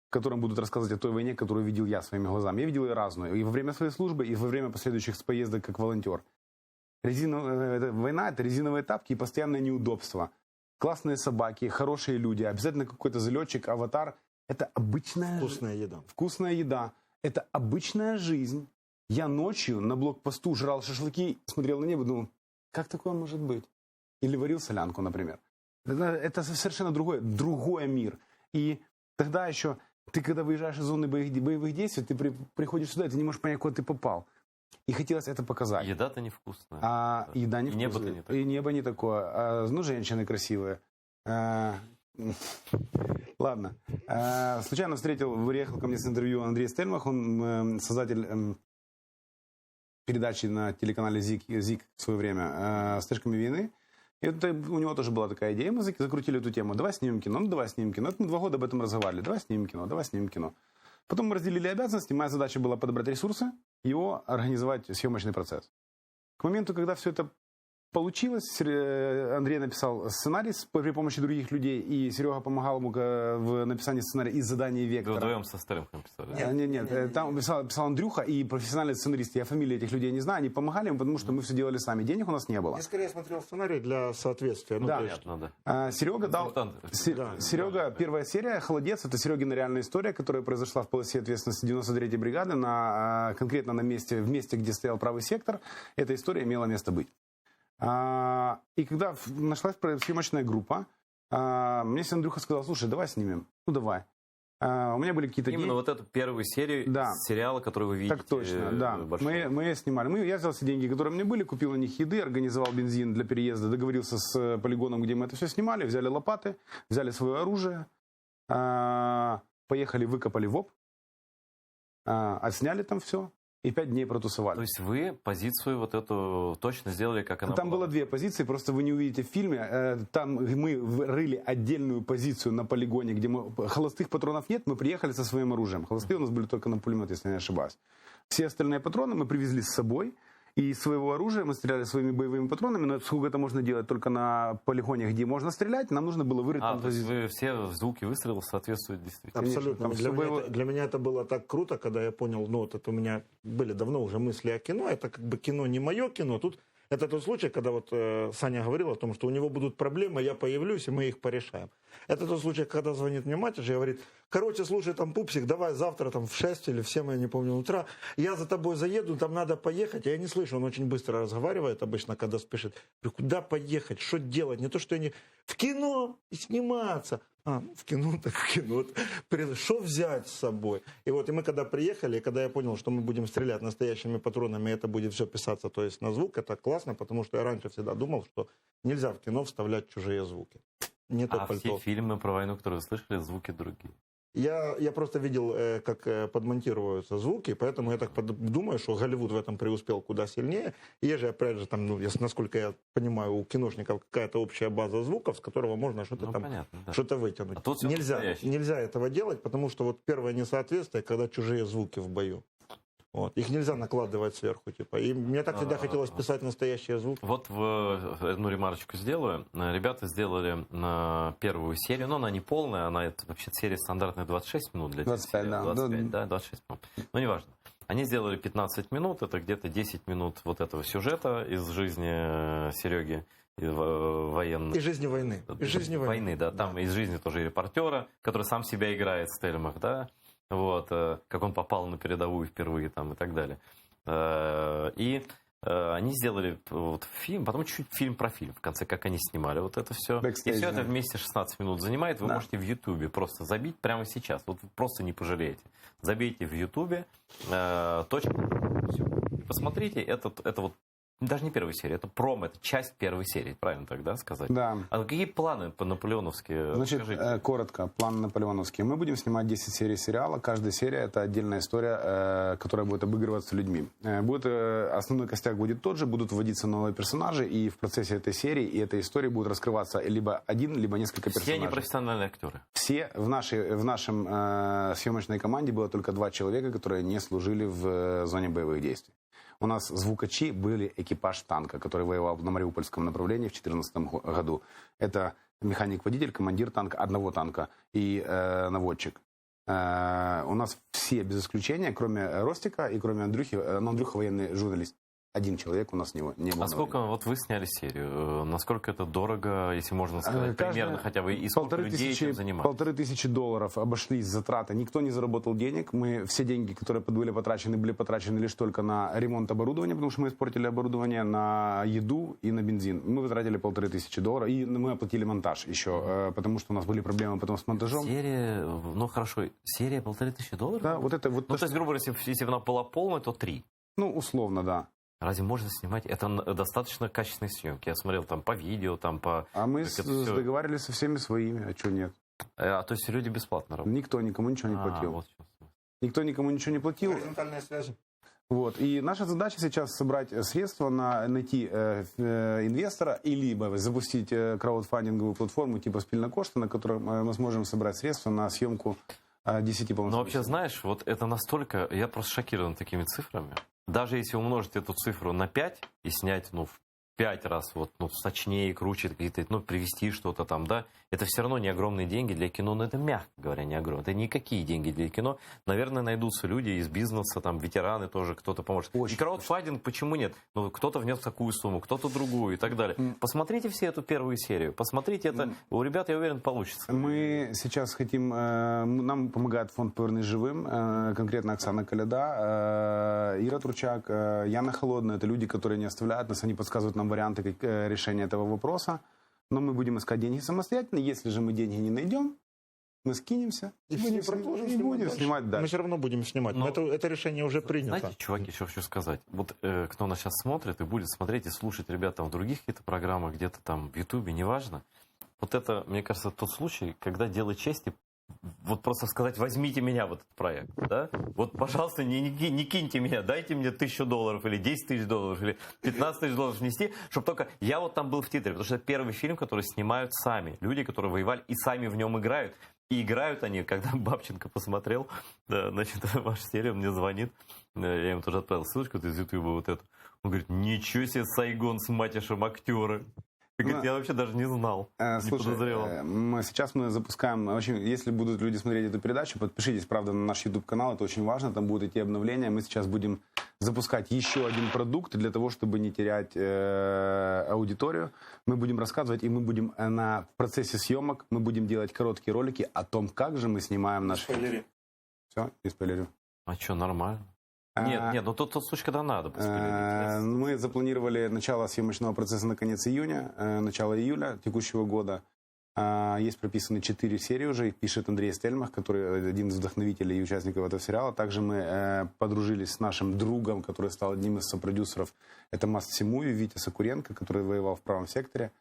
в котором будут рассказывать о той войне, которую видел я своими глазами. Я видел ее разную. И во время своей службы, и во время последующих поездок как волонтер. Война – это резиновые тапки и постоянное неудобство. Классные собаки, хорошие люди, обязательно какой-то залетчик, аватар. Это обычная... Вкусная еда. Вкусная еда. Это обычная жизнь. Я ночью на блокпосту жрал шашлыки, смотрел на небо, думал, как такое может быть? Или варил солянку, например. Это совершенно другой мир. И тогда еще, ты когда выезжаешь из зоны боевых действий, ты приходишь сюда, и ты не можешь понять, куда ты попал. И хотелось это показать. Еда-то невкусная. Еда невкусная. И небо-то не такое. И небо не такое. Ну, женщины красивые. Ладно. Случайно выехал ко мне с интервью Андрей Стельмах, он создатель передачи на телеканале ЗИК в свое время «Стежками войны». И у него тоже была такая идея, мы закрутили эту тему. Давай снимем кино, давай снимем кино. Это мы 2 года об этом разговаривали. Давай снимем кино. Потом мы разделили обязанности, моя задача была подобрать ресурсы, его организовать съемочный процесс. К моменту, когда все это получилось, Андрей написал сценарий при помощи других людей, и Серега помогал ему в написании сценария из задания Вектора. Вы вдвоем со Стерлингом писали? Нет. Там писал Андрюха и профессиональный сценарист. Я фамилии этих людей не знаю, они помогали ему, потому что мы все делали сами. Денег у нас не было. Я скорее смотрел сценарий для соответствия. Да. Понятно, да. Серега дал... Серега, первая серия, «Холодец», это Серегина реальная история, которая произошла в полосе ответственности 93-й бригады, конкретно в месте, где стоял правый сектор. Эта история имела место быть. И когда нашлась съемочная группа, мне Андрюха сказал, слушай, давай снимем. Ну, давай. У меня были какие-то... Именно вот эту первую серию сериала, который вы видите. Так точно, да. Мы снимали. Я взял все деньги, которые у меня были, купил на них еды, организовал бензин для переезда, договорился с полигоном, где мы это все снимали, взяли лопаты, взяли свое оружие, поехали, выкопали ВОП, отсняли там все. И 5 дней протусовали. То есть вы позицию вот эту точно сделали, как она Там было 2 позиции, просто вы не увидите в фильме. Там мы рыли отдельную позицию на полигоне, где холостых патронов нет, мы приехали со своим оружием. Холостые у нас были только на пулемет, если я не ошибаюсь. Все остальные патроны мы привезли с собой. И из своего оружия мы стреляли своими боевыми патронами, но сколько это можно делать только на полигоне, где можно стрелять, нам нужно было вырыть... то есть вы все звуки выстрелов соответствуют действительно? Абсолютно. Для меня это было так круто, когда я понял, вот это у меня были давно уже мысли о кино, это как бы кино не мое кино, тут это тот случай, когда вот Саня говорил о том, что у него будут проблемы, я появлюсь, и мы их порешаем. Это тот случай, когда звонит мне мать и говорит, короче, слушай, там, пупсик, давай завтра там в 6 или в 7, я не помню, утра, я за тобой заеду, там надо поехать. Я не слышу, он очень быстро разговаривает обычно, когда спешит. Говорю, куда поехать, что делать? Не то, что я не... В кино сниматься. В кино, так в кино. Что взять с собой? И вот и мы когда приехали, когда я понял, что мы будем стрелять настоящими патронами, это будет все писаться, то есть на звук, это классно, потому что я раньше всегда думал, что нельзя в кино вставлять чужие звуки. Не то пальто. Все фильмы про войну, которые вы слышали, звуки другие. Я просто видел, как подмонтируются звуки, поэтому я так думаю, что Голливуд в этом преуспел куда сильнее. И есть же, опять же, там, насколько я понимаю, у киношников какая-то общая база звуков, с которого можно что-то понятно, да. что-то вытянуть. А тут Нельзя этого делать, потому что вот первое несоответствие, когда чужие звуки в бою. Вот. Их нельзя накладывать сверху, типа. И мне так всегда хотелось писать настоящие звуки. Вот одну ремарочку сделаю. Ребята сделали первую серию, но она не полная, она вообще серия стандартная 26 минут для 25, да. 25, да, 26 минут. Но неважно. Они сделали 15 минут, это где-то 10 минут вот этого сюжета из жизни Сереги военной. Из жизни войны. Из жизни войны, да. Там из жизни тоже и репортера, который сам себя играет в Стельмах, да. Вот, как он попал на передовую впервые там, и так далее. И они сделали вот фильм, потом чуть-чуть фильм про фильм, в конце, как они снимали вот это все. Backstage, и все да. это вместе 16 минут занимает. Вы можете в Ютубе просто забить прямо сейчас. Вот вы просто не пожалеете. Забейте в Ютубе точка. Все. И посмотрите, это вот даже не первая серия, это это часть первой серии, правильно тогда сказать? Да. А какие планы по-наполеоновски? Значит, Скажите. коротко, план наполеоновский. Мы будем снимать 10 серий сериала. Каждая серия – это отдельная история, которая будет обыгрываться людьми. Основной костяк будет тот же, будут вводиться новые персонажи, и в процессе этой серии и этой истории будут раскрываться либо один, либо несколько персонажей. Все они профессиональные актеры? Все. В нашем съемочной команде было только 2 человека, которые не служили в зоне боевых действий. У нас звукачи были экипаж танка, который воевал на Мариупольском направлении в 2014 году. Это механик-водитель, командир танка, одного танка и наводчик. У нас все, без исключения, кроме Ростика и кроме Андрюхи, Андрюха военный журналист. Один человек у нас не был. А сколько вот вы сняли серию? Насколько это дорого, если можно сказать, примерно хотя бы, и сколько людей этим занимаются? $1500 обошлись затраты. Никто не заработал денег. Все деньги, которые были потрачены лишь только на ремонт оборудования, потому что мы испортили оборудование, на еду и на бензин. Мы потратили $1500, и мы оплатили монтаж еще, потому что у нас были проблемы потом с монтажом. Серия, ну хорошо, серия $1500? Да, вот это вот. Ну, то есть, грубо говоря, если бы она была полная, то 3. Ну, условно, да. Разве можно снимать? Это достаточно качественные съемки. Я смотрел там по видео, там по... А мы договаривались со всеми своими, а что нет? То есть люди бесплатно работают? Никто никому ничего не платил. Вот. Никто никому ничего не платил. Горизонтальные связи. Вот. И наша задача сейчас собрать средства, найти инвестора и либо запустить краудфандинговую платформу типа Спільна-кошти, на которой мы сможем собрать средства на съемку 10 полностью. Ну, вообще, знаешь, вот это настолько... Я просто шокирован такими цифрами. Даже если умножить эту цифру на 5 и снять, в 5 раз сочнее, круче, какие-то, привести что-то там, да, это все равно не огромные деньги для кино, но это, мягко говоря, не огромные. Это никакие деньги для кино. Наверное, найдутся люди из бизнеса, там, ветераны тоже, кто-то поможет. Очень и краудфандинг, почему нет? Кто-то внес такую сумму, кто-то другую и так далее. Посмотрите все эту первую серию, посмотрите это. У ребят, я уверен, получится. Мы сейчас хотим, нам помогает фонд «Повернись живым», конкретно Оксана Коляда, Ира Турчак, Яна Холодная. Это люди, которые не оставляют нас, они подсказывают нам варианты решения этого вопроса. Но мы будем искать деньги самостоятельно. Если же мы деньги не найдем, мы скинемся И будем снимать дальше. Мы все равно будем снимать. Но это решение уже принято. Знаете, чуваки, еще хочу сказать. Вот кто нас сейчас смотрит и будет смотреть и слушать ребят там в других каких-то программах, где-то там в Ютубе, неважно. Вот это, мне кажется, тот случай, когда дело чести вот просто сказать, возьмите меня в этот проект, да? Вот, пожалуйста, не киньте меня, дайте мне $1000 или $10 000 или $15 000 внести, чтобы только я вот там был в титре, потому что это первый фильм, который снимают сами, люди, которые воевали и сами в нем играют. И играют они, когда Бабченко посмотрел, да, значит, вашу серию, он мне звонит, я ему тоже отправил ссылочку из Ютуба вот эту, он говорит, ничего себе, Сайгон с Матишем актеры. Я вообще даже не знал, не подозревал. Сейчас мы запускаем, если будут люди смотреть эту передачу, подпишитесь, правда, на наш YouTube-канал, это очень важно, там будут идти обновления. Мы сейчас будем запускать еще один продукт для того, чтобы не терять аудиторию. Мы будем рассказывать, и мы будем в процессе съемок, мы будем делать короткие ролики о том, как же мы снимаем наш фильм. Все, не спойлерю. А что, нормально? Нет, ну тот случай, когда надо. Мы запланировали начало съемочного процесса на конец июня, начало июля текущего года. Есть прописаны 4 серии уже, их пишет Андрей Стельмах, который один из вдохновителей и участников этого сериала. Также мы подружились с нашим другом, который стал одним из сопродюсеров. Это Must See Movie, Витя Сокуренко, который воевал в правом секторе.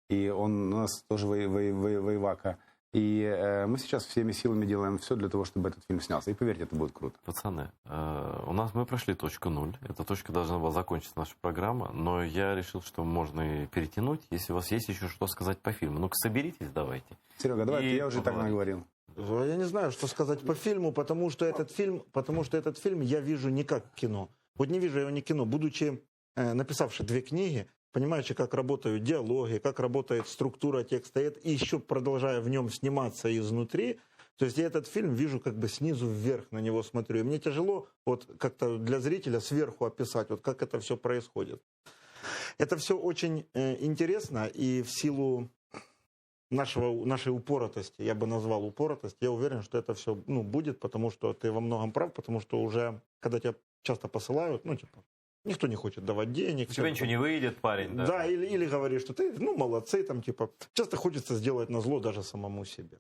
И он у нас тоже воевака. И мы сейчас всеми силами делаем все для того, чтобы этот фильм снялся. И поверьте, это будет круто. Пацаны, мы прошли точку 0. Эта точка должна была закончиться, наша программа. Но я решил, что можно и перетянуть, если у вас есть еще что сказать по фильму. Ну-ка, соберитесь, давайте. Серега, давай, я уже так наговорил. Я не знаю, что сказать по фильму, потому что этот фильм я вижу не как кино. Вот не вижу я его не кино. Будучи написавший 2 книги, понимаете, как работают диалоги, как работает структура текста, и еще продолжая в нем сниматься изнутри, то есть я этот фильм вижу как бы снизу вверх на него смотрю. И мне тяжело вот как-то для зрителя сверху описать, вот как это все происходит. Это все очень интересно, и в силу нашей упоротости, я бы назвал упоротость, я уверен, что это все будет, потому что ты во многом прав, потому что уже, когда тебя часто посылают, никто не хочет давать денег. У тебя ничего не выйдет, парень. Да, да или говоришь, что ты, молодцы, часто хочется сделать назло даже самому себе.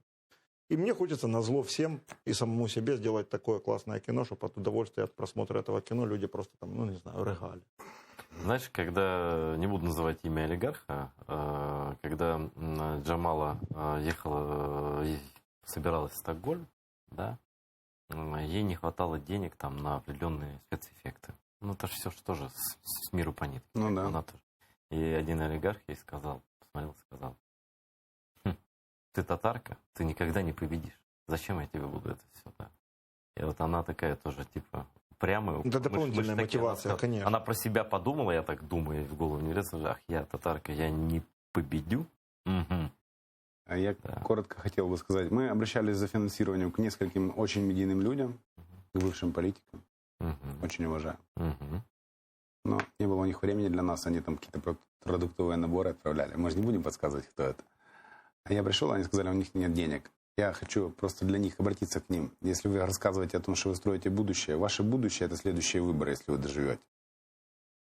И мне хочется назло всем и самому себе сделать такое классное кино, чтобы от удовольствия от просмотра этого кино люди просто рыгали. Знаешь, когда, не буду называть имя олигарха, когда Джамала собиралась в Стокгольм, да, ей не хватало денег там на определенные спецэффекты. Это же все что же с миру по нитке. Ну да. Она тоже. И один олигарх ей сказал, ты татарка, ты никогда не победишь. Зачем я тебе буду это все? Да? И вот она такая тоже, упрямая. Это дополнительная мотивация, конечно. Она про себя подумала, я так думаю, в голову не лезет, я татарка, я не победю. Угу. А я коротко хотел бы сказать. Мы обращались за финансированием к нескольким очень медийным людям, к бывшим политикам. Очень уважаю. Но не было у них времени для нас, они там какие-то продуктовые наборы отправляли. Мы же не будем подсказывать, кто это. А я пришел, они сказали, у них нет денег. Я хочу просто для них обратиться к ним. Если вы рассказываете о том, что вы строите будущее, ваше будущее – это следующие выборы, если вы доживете.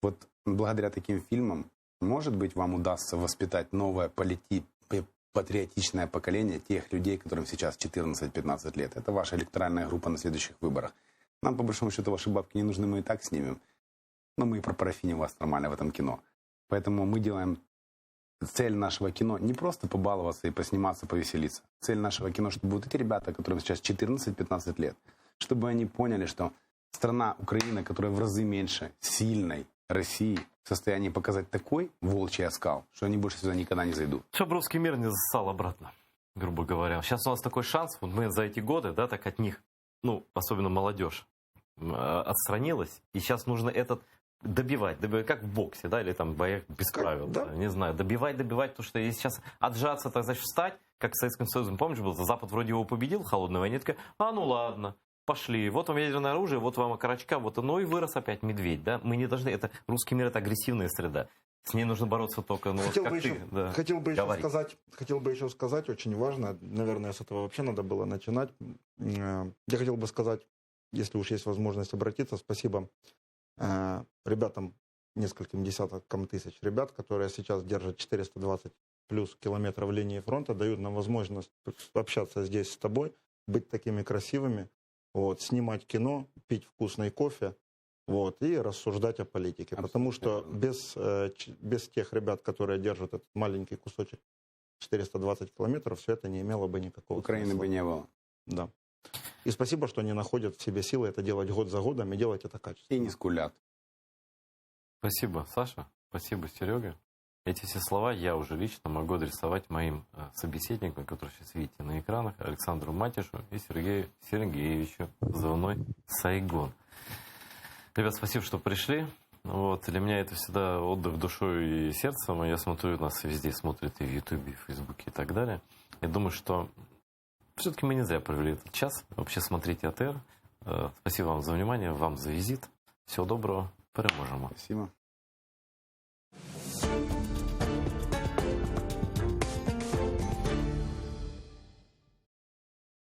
Вот благодаря таким фильмам, может быть, вам удастся воспитать новое патриотичное поколение тех людей, которым сейчас 14-15 лет. Это ваша электоральная группа на следующих выборах. Нам, по большому счету, ваши бабки не нужны, мы и так снимем. Но мы и пропарафиним вас нормально в этом кино. Поэтому мы делаем цель нашего кино не просто побаловаться и посниматься, повеселиться. Цель нашего кино, чтобы вот эти ребята, которым сейчас 14-15 лет, чтобы они поняли, что страна Украина, которая в разы меньше сильной России, в состоянии показать такой волчий оскал, что они больше сюда никогда не зайдут. Чтобы русский мир не засал обратно, грубо говоря. Сейчас у нас такой шанс, вот мы за эти годы, да, так от них, особенно молодежь, отстранилась, и сейчас нужно этот добивать, как в боксе, да, или там в боях без правил, да? Не знаю, добивать, потому что если сейчас отжаться, так значит встать, как в Советском Союзе, помнишь, был, Запад вроде его победил в холодной войне, такая, ладно, пошли, вот вам ядерное оружие, вот вам окорочка, и вырос опять медведь, да, мы не должны, русский мир это агрессивная среда, с ней нужно бороться только, хотел бы еще сказать, очень важно, наверное, с этого вообще надо было начинать, я хотел бы сказать, если уж есть возможность обратиться, спасибо ребятам, нескольким десяткам тысяч ребят, которые сейчас держат 420 плюс километров линии фронта, дают нам возможность общаться здесь с тобой, быть такими красивыми, снимать кино, пить вкусный кофе, и рассуждать о политике. Абсолютно. Потому что без тех ребят, которые держат этот маленький кусочек 420 километров, все это не имело бы никакого Украины смысла. бы не было. Да. И спасибо, что они находят в себе силы это делать год за годом и делать это качественно. И не скулят. Спасибо, Саша. Спасибо, Серега. Эти все слова я уже лично могу адресовать моим собеседникам, которые сейчас видите на экранах, Александру Матишу и Сергею Сергеевичу Звоной Сайгон. Ребят, спасибо, что пришли. Для меня это всегда отдых душой и сердцем. Я смотрю, нас везде смотрят и в Ютубе, и в Фейсбуке и так далее. Я думаю, что все-таки мы не зря провели этот час. Вообще смотрите АТР. Спасибо вам за внимание, вам за визит. Всего доброго. Переможемо. Спасибо.